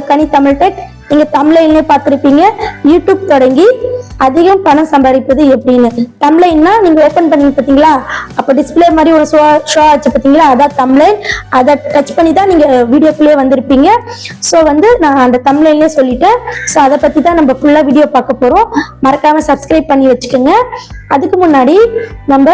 கனி Tamil tech. நீங்க தமிழ்லயே பார்த்திருப்பீங்க யூடியூப் தொடங்கி அதிகம் பணம் சம்பாதிப்பது எப்படின்னு. தமிழ்னா நீங்க ஓபன் பண்ணி பாத்தீங்களா, அப்ப டிஸ்பிளே மாதிரி ஒரு ஷோ ஆச்சு பாத்தீங்களா, அதான் தமிழ். அதை டச் பண்ணி தான் நீங்க வீடியோக்குள்ளே வந்திருப்பீங்க. ஸோ நான் அந்த தமிழ்லயே சொல்லிட்டேன். ஸோ அதை பத்தி தான் நம்ம ஃபுல்லா வீடியோ பார்க்க போறோம். மறக்காம சப்ஸ்கிரைப் பண்ணி வச்சுக்கோங்க. அதுக்கு முன்னாடி நம்ம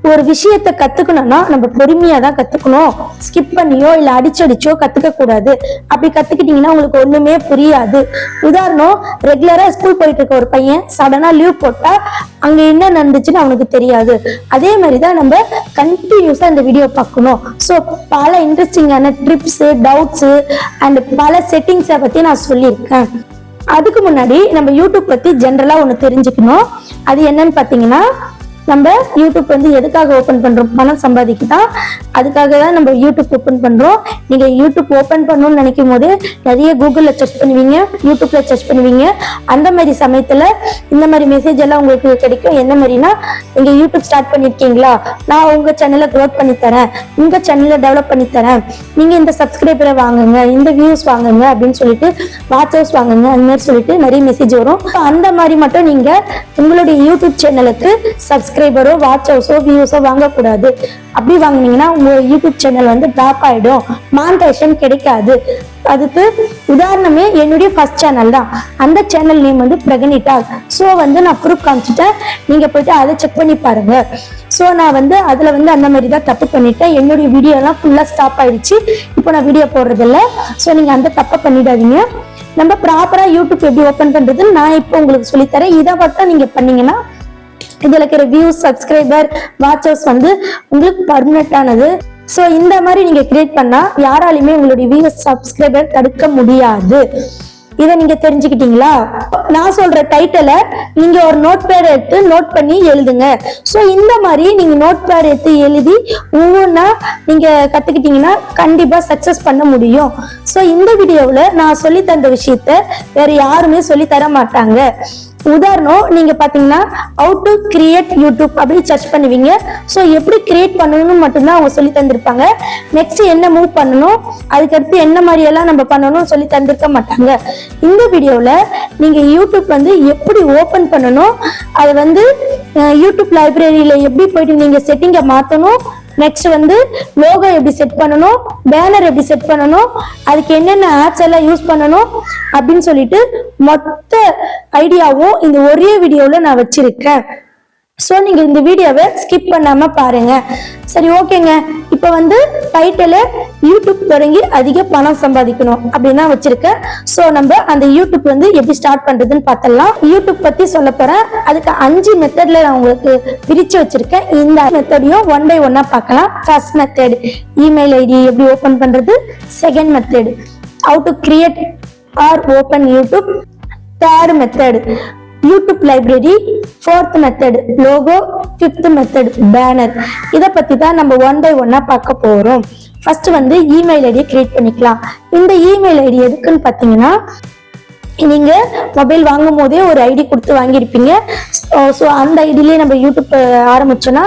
ஒரு விஷயத்தை கத்துக்கணும்னா நம்ம பொறுமையா தான் கத்துக்கணும். ஸ்கிப் பண்ணியோ இல்ல அடிச்சோ கத்துக்க கூடாது. அப்படி கத்துக்கிட்டீங்கன்னா உங்களுக்கு ஒண்ணுமே புரியாது. உதாரணம், ரெகுலரா ஸ்கூல் போயிட்டு இருக்க ஒரு பையன் சடனா லீவ் போட்டா அங்க என்ன நடந்துச்சுன்னு அவனுக்கு தெரியாது. அதே மாதிரிதான் நம்ம கண்டினியூஸா இந்த வீடியோ பார்க்கணும். ஸோ பல இன்ட்ரெஸ்டிங்கான ட்ரிப்ஸ், டவுட்ஸ் அண்ட் பல செட்டிங்ஸை பத்தி நான் சொல்லியிருக்கேன். அதுக்கு முன்னாடி நம்ம யூடியூப் பத்தி ஜென்ரலா ஒண்ணு தெரிஞ்சுக்கணும். அது என்னன்னு பாத்தீங்கன்னா, நம்ம யூடியூப் எதுக்காக ஓபன் பண்றோம்? பணம் சம்பாதிக்க தான். அதுக்காக தான் நம்ம யூடியூப் ஓபன் பண்றோம். நீங்க யூடியூப் ஓபன் பண்ணணும்னு நினைக்கும் போது நிறைய கூகுள்ல சர்ச் பண்ணுவீங்க, யூடியூப்ல சர்ச் பண்ணுவீங்க. அந்த மாதிரி சமயத்துல இந்த மாதிரி மெசேஜ் எல்லாம் உங்களுக்கு கிடைக்கும். என்ன மாதிரினா, நீங்க யூடியூப் ஸ்டார்ட் பண்ணிருக்கீங்களா, நான் உங்க சேனலை க்ரோத் பண்ணி தரேன், உங்க சேனலை டெவலப் பண்ணி தரேன், நீங்க இந்த சப்ஸ்கிரைபரை வாங்குங்க, இந்த வியூஸ் வாங்குங்க அப்படின்னு சொல்லிட்டு, வாட்ச் ஹவர்ஸ் வாங்குங்க, அந்த மாதிரி சொல்லிட்டு நிறைய மெசேஜ் வரும். அந்த மாதிரி மட்டும் நீங்க உங்களுடைய யூடியூப் சேனலுக்கு சப்ஸ்கிரைபரோ வாட்ச் ஹவர்ஸோ வியூஸோ வாங்கக்கூடாது. அப்படி வாங்கினீங்கன்னா உங்க யூடியூப் சேனல் டிராப் ஆயிடும், மானிடைசேஷன் கிடைக்காது. அதுக்கு உதாரணமே என்னுடைய ஃபர்ஸ்ட் சேனல் தான். அந்த சேனல் நேம் பிரகனிட்டா. ஸோ நான் ப்ரூஃப் காமிச்சிட்டேன், நீங்க போயிட்டு அதை செக் பண்ணி பாருங்க. ஸோ நான் அதுல அந்த மாதிரி தான் தப்பு பண்ணிட்டேன். என்னுடைய வீடியோ எல்லாம் ஃபுல்லா ஸ்டாப் ஆயிடுச்சு. இப்போ நான் வீடியோ போடுறது இல்லை. ஸோ நீங்க அந்த தப்பை பண்ணிடாதீங்க. நம்ம ப்ராப்பரா யூடியூப் எப்படி ஓபன் பண்றதுன்னு நான் இப்போ உங்களுக்கு சொல்லித்தரேன். இதை மட்டும் நீங்க பண்ணீங்கன்னா இதுல இருக்கிற வியூஸ், சப்ஸ்கிரைபர், வாட்சர்ஸ் உங்களுக்கு பர்மனெண்ட் ஆனது. சோ இந்த மாதிரி நீங்க கிரியேட் பண்ணா யாராலையுமே உங்களுடைய வியூஸ், சப்ஸ்கிரைபர் தடுக்க முடியாது. இதை நீங்க தெரிஞ்சுக்கிட்டீங்களா? நான் சொல்ற டைட்டிலை நீங்க ஒரு நோட் பேட் எடுத்து நோட் பண்ணி எழுதுங்க. சோ இந்த மாதிரி நீங்க நோட் பேட் எடுத்து எழுதி ஒவ்வொன்னா நீங்க கத்துக்கிட்டீங்கன்னா கண்டிப்பா சக்சஸ் பண்ண முடியும். சோ இந்த வீடியோவில் நான் சொல்லி தந்த விஷயத்த வேற யாருமே சொல்லி தர மாட்டாங்க. உதாரணம், நீங்க பாத்தீங்கன்னா ஹவு டு கிரியேட் யூடியூப் அப்படி சர்ச் பண்ணுவீங்க. ஸோ எப்படி கிரியேட் பண்ணணும்னு மட்டும்தான் அவங்க சொல்லி தந்திருப்பாங்க. நெக்ஸ்ட் என்ன மூவ் பண்ணணும், அதுக்கடுத்து என்ன மாதிரி எல்லாம் நம்ம பண்ணணும்னு சொல்லி தந்திருக்க மாட்டாங்க. இந்த வீடியோல நீங்க யூடியூப் எப்படி ஓபன் பண்ணணும், அதை யூடியூப் லைப்ரரியில எப்படி போயிட்டு நீங்க செட்டிங்கை மாத்தணும், நெக்ஸ்ட் லோகோ எப்படி செட் பண்ணணும், பேனர் எப்படி செட் பண்ணணும், அதுக்கு என்னென்ன ஆப்ஸ் எல்லாம் யூஸ் பண்ணணும் அப்படின்னு சொல்லிட்டு மொத்த ஐடியாவும் இந்த ஒரே வீடியோல நான் வச்சிருக்கேன். ஸோ நீங்க இந்த வீடியோவை ஸ்கிப் பண்ணாம பாருங்க. சரி, ஓகேங்க. இப்போ டைட்டில் யூடியூப் தொடங்கி அதிக பணம் சம்பாதிக்கணும் அப்படின்னு தான் வச்சிருக்கேன். ஸோ நம்ம அந்த யூடியூப் எப்படி ஸ்டார்ட் பண்றதுன்னு பார்த்தலாம். யூடியூப் பத்தி சொல்ல போறேன். அதுக்கு 5 மெத்தட்ல நான் உங்களுக்கு பிரிச்சு வச்சிருக்கேன். இந்த மெத்தடையும் ஒன் பை ஒன்னா பார்க்கலாம். ஃபர்ஸ்ட் மெத்தட், இமெயில் ஐடி எப்படி ஓபன் பண்றது. Second method, how to create or open YouTube. Third method, YouTube library. Fourth method, logo. Fifth method, banner. இதை பத்தி தான் நம்ம ஒன் பை ஒன்னா பார்க்க போறோம். ஃபர்ஸ்ட் இமெயில் ஐடியை கிரியேட் பண்ணிக்கலாம். இந்த இமெயில் ஐடி எதுக்குன்னு பார்த்தீங்கன்னா, நீங்க மொபைல் வாங்கும் போதே ஒரு ஐடி கொடுத்து வாங்கியிருப்பீங்க. ஸோ அந்த ஐடியிலேயே நம்ம யூடியூப் ஆரம்பிச்சோன்னா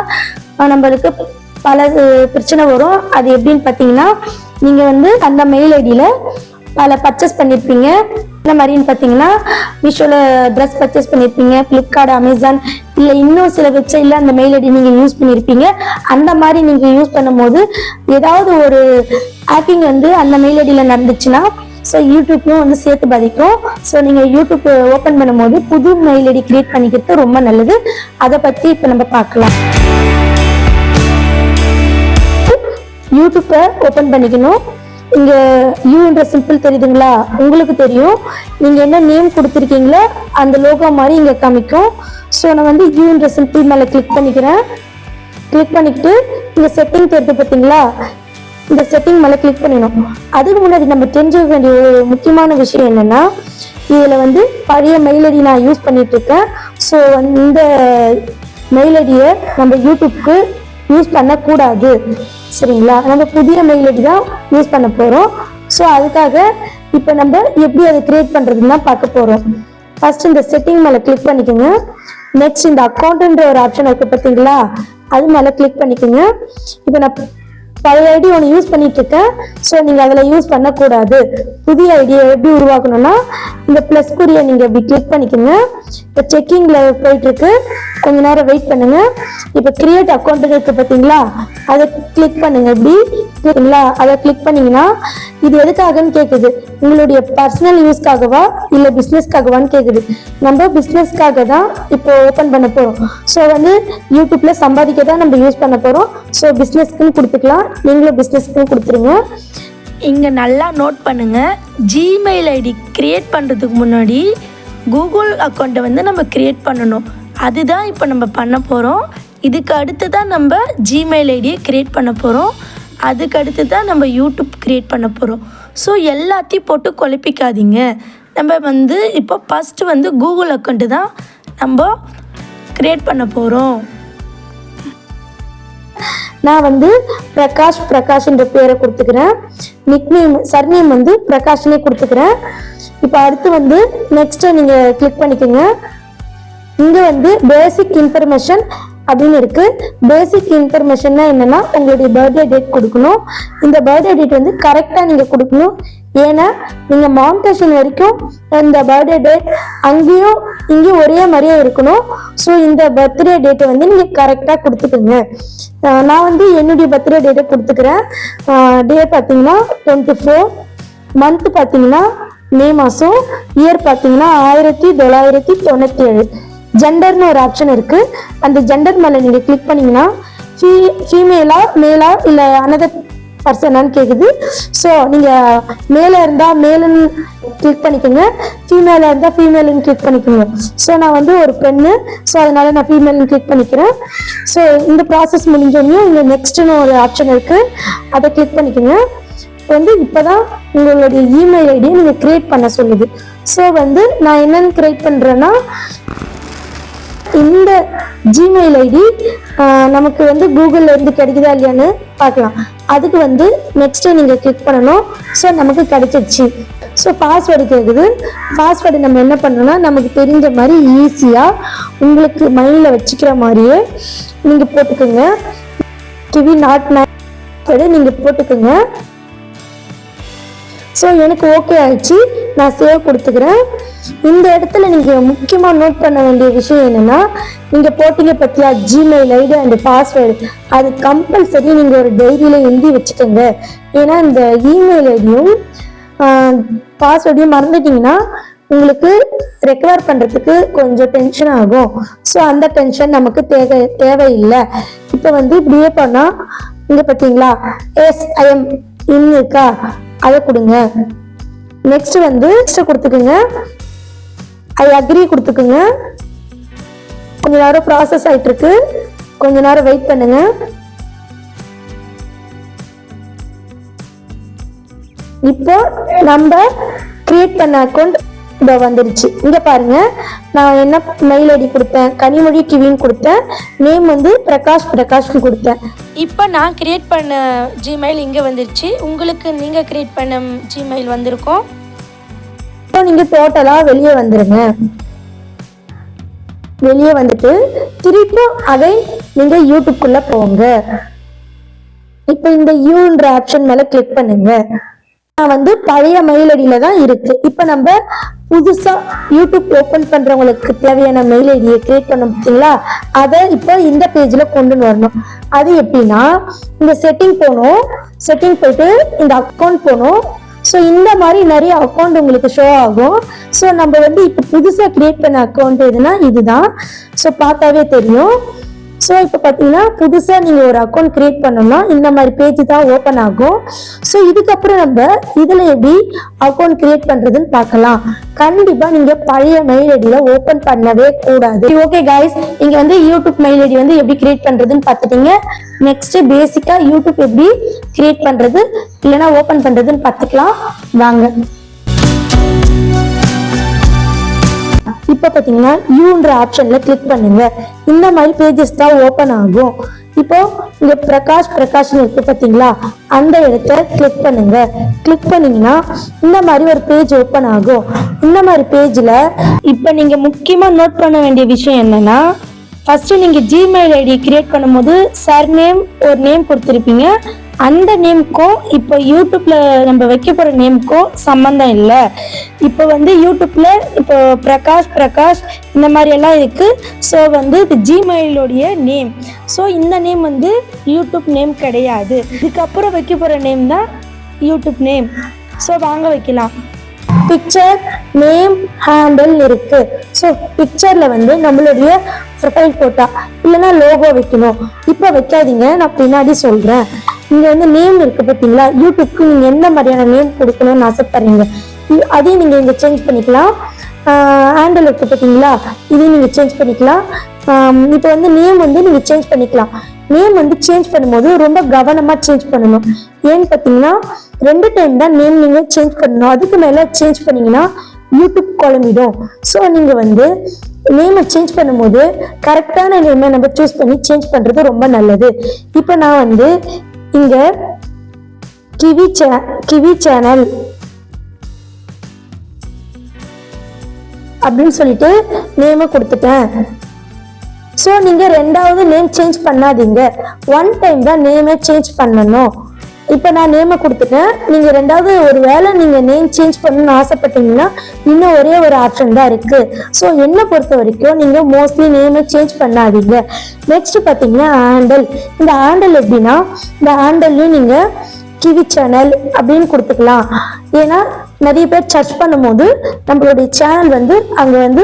நம்மளுக்கு பல பிரச்சனை வரும். அது எப்படின்னு பார்த்தீங்கன்னா, நீங்க அந்த மெயில் ஐடியில பல பர்ச்சேஸ் பண்ணியிருப்பீங்க. இந்த மாதிரின்னு பார்த்தீங்கன்னா, மீஷோல ட்ரெஸ் பர்ச்சேஸ் பண்ணியிருப்பீங்க, ஃப்ளிப்கார்ட், அமேசான், இல்லை இன்னும் சில வெப்சைட்ல அந்த மெயில் ஐடி நீங்கள் யூஸ் பண்ணியிருப்பீங்க. அந்த மாதிரி நீங்கள் யூஸ் பண்ணும்போது ஏதாவது ஒரு ஹேக்கிங் அந்த மெயில் ஐடியில் நடந்துச்சுன்னா ஸோ யூடியூப்பும் சேர்த்து பாதிக்கும். ஸோ நீங்கள் யூடியூப் ஓப்பன் பண்ணும்போது புது மெயில் ஐடி கிரியேட் பண்ணிக்கிறது ரொம்ப நல்லது. அதை பற்றி இப்போ நம்ம பார்க்கலாம். யூடியூப்பை ஓப்பன் பண்ணிக்கணும். இங்க யூன்ற சிம்பிள் தெரியுதுங்களா? உங்களுக்கு தெரியும். நீங்க என்ன நேம் கொடுத்துருக்கீங்களோ அந்த லோகோ மாதிரி இங்க காமிக்கும். ஸோ நான் யூன்ற சிம்பிள் மேல கிளிக் பண்ணிக்கிறேன். கிளிக் பண்ணிக்கிட்டு இந்த செட்டிங் தெரிஞ்சு பார்த்தீங்களா, இந்த செட்டிங் மேல கிளிக் பண்ணிடணும். அதுக்கு முன்னாடி நம்ம தெரிஞ்சுக்க வேண்டிய ஒரு முக்கியமான விஷயம் என்னன்னா, இதுல பழைய மெயில் ஐடி நான் யூஸ் பண்ணிட்டு இருக்கேன். ஸோ இந்த மெயில் ஐடியை நம்ம யூடியூப்க்கு யூஸ் பண்ணக்கூடாது. சரிங்களா? நம்ம புதிய மெயில் ஐடி தான் யூஸ் பண்ண போறோம். ஸோ அதுக்காக இப்போ நம்ம எப்படி அதை கிரியேட் பண்றதுன்னு தான் பார்க்க போறோம். ஃபர்ஸ்ட் இந்த செட்டிங் மேல கிளிக் பண்ணிக்கோங்க. நெக்ஸ்ட் இந்த அக்கௌண்ட்ன்ற ஒரு ஆப்ஷன் இருக்கு பார்த்தீங்களா, அது மேல கிளிக் பண்ணிக்கோங்க. இப்போ நான் பழைய ஐடி ஒன்று யூஸ் பண்ணிட்டு இருக்கேன். ஸோ நீங்கள் அதில் யூஸ் பண்ணக்கூடாது. புதிய ஐடியை எப்படி உருவாக்கணும்னா இந்த ப்ளஸ் குறியை நீங்கள் இப்படி கிளிக் பண்ணிக்கோங்க. இப்போ செக்கிங்கில் போயிட்டு இருக்கு, கொஞ்ச நேரம் வெயிட் பண்ணுங்க. இப்போ கிரியேட் அக்கௌண்ட் இருக்கு பார்த்தீங்களா, அதை கிளிக் பண்ணுங்க. இப்படி சரிங்களா, அதை கிளிக் பண்ணீங்கன்னா இது எதுக்காகன்னு கேட்குது. உங்களுடைய பர்சனல் யூஸ்க்காகவா இல்லை பிஸ்னஸ்க்காகவான்னு கேட்குது. நம்ம பிஸ்னஸ்க்காக தான் இப்போ ஓப்பன் பண்ண போகிறோம். ஸோ வந்து யூடியூப்ல சம்பாதிக்க தான் நம்ம யூஸ் பண்ண போகிறோம். ஸோ பிஸ்னஸ்க்குன்னு கொடுத்துக்கலாம், நீங்களும் பிஸ்னஸ்க்குன்னு கொடுத்துருங்க. இங்கே நல்லா நோட் பண்ணுங்கள், ஜிமெயில் ஐடி க்ரியேட் பண்ணுறதுக்கு முன்னாடி கூகுள் அக்கௌண்ட்டை வந்து நம்ம க்ரியேட் பண்ணணும். அதுதான் இப்போ நம்ம பண்ண போகிறோம். இதுக்கு அடுத்து தான் நம்ம ஜிமெயில் ஐடியை க்ரியேட் பண்ண போகிறோம். அதுக்கு அடுத்து தான் நம்ம யூடியூப் க்ரியேட் பண்ண போகிறோம். ஸோ எல்லாத்தையும் போட்டு குழப்பிக்காதீங்க. நம்ம வந்து இப்போ ஃபஸ்ட்டு வந்து கூகுள் அக்கௌண்ட்டு தான் நம்ம க்ரியேட் பண்ண போகிறோம். நான் வந்து பிரகாஷ் என்ற பேரை கொடுத்துக்கிறேன். நிக்நேம் சர்நேம் வந்து பிரகாஷ்னே கொடுத்துக்கிறேன். இப்போ அடுத்து வந்து நெக்ஸ்ட் நீங்க கிளிக் பண்ணிக்கோங்க. இங்க வந்து பேசிக் இன்ஃபர்மேஷன் அப்படின்னு இருக்கு. பேசிக் இன்ஃபர்மேஷன்னா என்னன்னா உங்களுடைய பர்த்டே டேட் கொடுக்கணும். இந்த பர்த்டே டேட் வந்து கரெக்டா நீங்க கொடுக்கணும். ஏன்னா நீங்க மானிட்டேஷன் வரைக்கும் இந்த பர்த்டே டேட் அங்கேயும் இங்கேயும் ஒரே மாதிரியே இருக்கணும். ஸோ இந்த பர்த்டே டேட்டை வந்து நீங்க கரெக்டா கொடுத்துக்கோங்க. நான் வந்து என்னுடைய பர்த்டே டேட்டை கொடுத்துக்கிறேன். டே பார்த்தீங்கன்னா 24, மந்த் பார்த்தீங்கன்னா மே மாதம், இயர் பார்த்தீங்கன்னா 1997. ஜெண்டர்னு ஒரு ஆப்ஷன் இருக்கு. அந்த ஜெண்டர் மேலே நீங்க கிளிக் பண்ணீங்கன்னா ஃபீமேலா மேலா இல்லை அனதர் பர்சனான்னு கேட்குது. ஸோ நீங்கள் மேலே இருந்தால் மேலுன்னு கிளிக் பண்ணிக்கோங்க, ஃபீமேலாக இருந்தால் ஃபீமேலுன்னு கிளிக் பண்ணிக்கோங்க. ஸோ நான் வந்து ஒரு பெண்ணு, ஸோ அதனால நான் ஃபீமேல்னு கிளிக் பண்ணிக்கிறேன். ஸோ இந்த ப்ராசஸ் முடிஞ்சோடனே இங்கே நெக்ஸ்ட்னு ஒரு ஆப்ஷன் இருக்குது, அதை கிளிக் பண்ணிக்கோங்க. வந்து இப்போதான் உங்களுடைய இமெயில் ஐடியை நீங்கள் கிரியேட் பண்ண சொல்லுது. ஸோ வந்து நான் என்னென்னு கிரியேட் பண்ணுறேன்னா இந்த ஜிமெயில் ஐடி நமக்கு வந்து கூகுளில் இருந்து கிடைக்குதா இல்லையான்னு பார்க்கலாம். அதுக்கு வந்து நெக்ஸ்ட்டு நீங்கள் கிளிக் பண்ணணும். ஸோ நமக்கு கிடைச்சிடுச்சு. ஸோ பாஸ்வேர்டு கேட்குது. பாஸ்வேர்டு நம்ம என்ன பண்ணணும்னா நமக்கு தெரிஞ்ச மாதிரி ஈஸியாக உங்களுக்கு மைண்டில் வச்சுக்கிற மாதிரியே நீங்கள் போட்டுக்கோங்க. கிவி நாட் பாஸ்வேர்டு நீங்கள் போட்டுக்கோங்க. ஸோ எனக்கு ஓகே ஆயிடுச்சு, நான் சேவ் கொடுத்துக்கிறேன். இந்த இடத்துல நீங்கள் முக்கியமாக நோட் பண்ண வேண்டிய விஷயம் என்னென்னா, நீங்கள் போட்டிங்க பற்றியா ஜிமெயில் ஐடி அண்ட் பாஸ்வேர்டு, அது கம்பல்சரி நீங்கள் ஒரு டைரியில் எழுதி வச்சுக்கோங்க. ஏன்னா இந்த இமெயில் ஐடியும் பாஸ்வேர்டையும் மறந்துட்டிங்கன்னா உங்களுக்கு ரெக்கவர் பண்ணுறதுக்கு கொஞ்சம் டென்ஷன் ஆகும். ஸோ அந்த டென்ஷன் நமக்கு தேவையில்லை. இப்போ வந்து இப்படியே பண்ணால் இங்கே பார்த்தீங்களா SIM இன் இருக்கா, அதை கொடுங்க. நெக்ஸ்ட் வந்து கொடுத்துக்குங்க, ஐ அக்ரி கொடுத்துக்குங்க. கொஞ்ச நேரம் ப்ராசஸ் ஆயிட்டு இருக்கு, கொஞ்ச நேரம் வெயிட் பண்ணுங்க. இப்போ நம்ம கிரியேட் பண்ண அக்கௌண்ட் வந்துருச்சு. இங்க பாருங்க, நான் என்ன மெயில் ஐடி கொடுத்தேன், கனிமொழி கிவின்னு கொடுத்தேன். நேம் வந்து பிரகாஷ்னு கொடுத்தேன். இப்போ நான் கிரியேட் பண்ண ஜிமெயில் இங்கே வந்துருச்சு. உங்களுக்கு நீங்கள் கிரியேட் பண்ண ஜிமெயில் வந்திருக்கோம். இப்போ நீங்கள் டோட்டலாக வெளியே வந்துடுங்க. வெளியே வந்துட்டு திருப்பி அதை நீங்கள் யூடியூப்குள்ளே போங்க. இப்போ இந்த யூன்ற ஆப்ஷன் மேலே கிளிக் பண்ணுங்க. நான் வந்து பழைய மெயில் ஐடியில தான் இருக்கு. இப்போ நம்ம புதுசா யூடியூப் ஓபன் பண்றவங்களுக்கு தேவையான மெயில் ஐடியை கிரியேட் பண்ண பார்த்தீங்களா, அதை இப்போ இந்த பேஜ்ல கொண்டு வரணும். அது எப்படின்னா இந்த செட்டிங் போகணும், செட்டிங் போயிட்டு இந்த அக்கௌண்ட் போகணும். ஸோ இந்த மாதிரி நிறைய அக்கௌண்ட் உங்களுக்கு ஷோ ஆகும். ஸோ நம்ம வந்து இப்போ புதுசாக கிரியேட் பண்ண அக்கௌண்ட் எதுனா இதுதான். ஸோ பார்த்தாவே தெரியும். ஸோ இப்போ பார்த்தீங்கன்னா புதுசாக நீங்கள் ஒரு அக்கௌண்ட் கிரியேட் பண்ணோம்னா இந்த மாதிரி பேஜ் தான் ஓப்பன் ஆகும். ஸோ இதுக்கப்புறம் நம்ம இதில் எப்படி அக்கௌண்ட் கிரியேட் பண்ணுறதுன்னு பார்க்கலாம். கண்டிப்பாக நீங்கள் பழைய மெயில் ஐடியில் ஓப்பன் பண்ணவே கூடாது. ஓகே காய்ஸ், இங்கே வந்து யூடியூப் மெயில் ஐடி வந்து எப்படி கிரியேட் பண்ணுறதுன்னு பார்த்துட்டீங்க. நெக்ஸ்ட் பேசிக்காக யூடியூப் எப்படி கிரியேட் பண்ணுறது இல்லைன்னா ஓப்பன் பண்ணுறதுன்னு பார்த்துக்கலாம் வாங்க. இப்போ பார்த்தீங்கன்னா யூன்ற ஆப்ஷன்ல கிளிக் பண்ணுங்க. இந்த மாதிரி பேஜஸ் தான் ஓப்பன் ஆகும். இப்போ இங்க பிரகாஷ்னு இருக்கு பார்த்தீங்களா, அந்த இடத்த கிளிக் பண்ணுங்க. கிளிக் பண்ணீங்கன்னா இந்த மாதிரி ஒரு பேஜ் ஓப்பன் ஆகும். இந்த மாதிரி பேஜ்ல இப்போ நீங்க முக்கியமா நோட் பண்ண வேண்டிய விஷயம் என்னன்னா, ஃபர்ஸ்ட் நீங்க ஜிமெயில் ஐடி கிரியேட் பண்ணும்போது சர்நேம் ஒரு நேம் கொடுத்துருப்பீங்க, அந்த நேம்க்கும் இப்போ யூடியூப்ல நம்ம வைக்க போற நேம்க்கும் சம்பந்தம் இல்லை. இப்போ வந்து யூடியூப்ல இப்போ பிரகாஷ் இந்த மாதிரி எல்லாம் இருக்கு. ஸோ வந்து இது ஜிமெயிலோடைய நேம். ஸோ இந்த நேம் வந்து யூடியூப் நேம் கிடையாது. இதுக்கப்புறம் வைக்க போற நேம் தான் யூடியூப் நேம். ஸோ வாங்க வைக்கலாம். பிக்சர், நேம், ஹேண்டில் இருக்கு. ஸோ பிக்சர்ல வந்து நம்மளுடைய ப்ரொஃபைல் போட்டா இல்லைன்னா லோகோ வைக்கணும். இப்போ வைக்காதீங்க, நான் பின்னாடி சொல்றேன். இங்க வந்து நேம் இருக்கு பார்த்தீங்களா, யூடியூப்க்கு நீங்க எந்த மாதிரியான நேம் கொடுக்கணும்னு ஆசைப்படுறீங்க அதையும் நீங்க இங்க சேஞ்ச் பண்ணிக்கலாம். ஹேண்டில் இருக்கு பார்த்தீங்களா, இதையும் நீங்க சேஞ்ச் பண்ணிக்கலாம். இப்போ வந்து நேம் வந்து நீங்க சேஞ்ச் பண்ணிக்கலாம். நேம் வந்து சேஞ்ச் பண்ணும்போது ரொம்ப கவனமா சேஞ்ச் பண்ணணும். ஏன்னு பார்த்தீங்கன்னா 2 டைம் தான் நேம் நீங்க சேஞ்ச் பண்ணணும். அதுக்கு மேல சேஞ்ச் பண்ணீங்கன்னா யூடியூப் குழம்பிடும். ஸோ நீங்க வந்து நேமை சேஞ்ச் பண்ணும்போது கரெக்டான நேமை நம்ம சூஸ் பண்ணி சேஞ்ச் பண்றது ரொம்ப நல்லது. இப்போ நான் வந்து இங்க கிவி சேனல் அப்படின்னு சொல்லிட்டு நேமை கொடுத்துட்டேன். ஸோ நீங்க 2வது நேம் சேஞ்ச் பண்ணாதீங்க. 1 டைம் தான் நேமை சேஞ்ச் பண்ணணும். இப்போ நான் நேமை கொடுத்துட்டேன். நீங்க 2வது ஒரு வேளை நீங்க நேம் சேஞ்ச் பண்ணணும்னு ஆசைப்பட்டீங்கன்னா இன்னும் ஒரே ஒரு ஆப்ஷன் தான் இருக்கு. ஸோ என்னை பொறுத்த வரைக்கும் நீங்க மோஸ்ட்லி நேமை சேஞ்ச் பண்ணாதீங்க. நெக்ஸ்ட் பார்த்தீங்கன்னா ஹேண்டில். இந்த ஹேண்டில் எப்படின்னா, இந்த ஹேண்டில்லையும் நீங்க கிவி சேனல் அப்படின்னு கொடுத்துக்கலாம். ஏன்னா நிறைய பேர் சர்ச் பண்ணும்போது நம்மளுடைய சேனல் வந்து அங்கே வந்து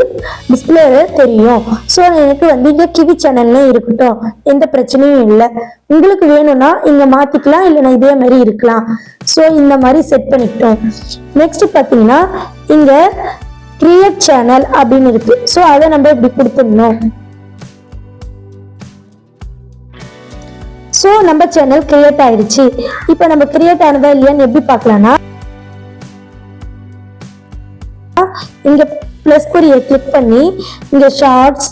டிஸ்பிளேல தெரியும். ஸோ எனக்கு வந்து இங்கே கிவி சேனல்ல இருக்கட்டும், எந்த பிரச்சனையும் இல்லை. உங்களுக்கு வேணும்னா இங்கே மாற்றிக்கலாம், இல்லைன்னா இதே மாதிரி இருக்கலாம். ஸோ இந்த மாதிரி செட் பண்ணிக்கிட்டோம். நெக்ஸ்ட் பார்த்தீங்கன்னா இங்கே கிரியேட் சேனல் அப்படின்னு இருக்கு. ஸோ அதை நம்ம இப்படி கொடுத்துடணும். ஸோ நம்ம சேனல் கிரியேட் ஆயிடுச்சு. இப்போ நம்ம கிரியேட் ஆனதா இல்லையான்னு எப்படி பார்க்கலாம்னா, இங்க பிளஸ் குறியை கிளிக் பண்ணி இங்க ஷார்ட்ஸ்,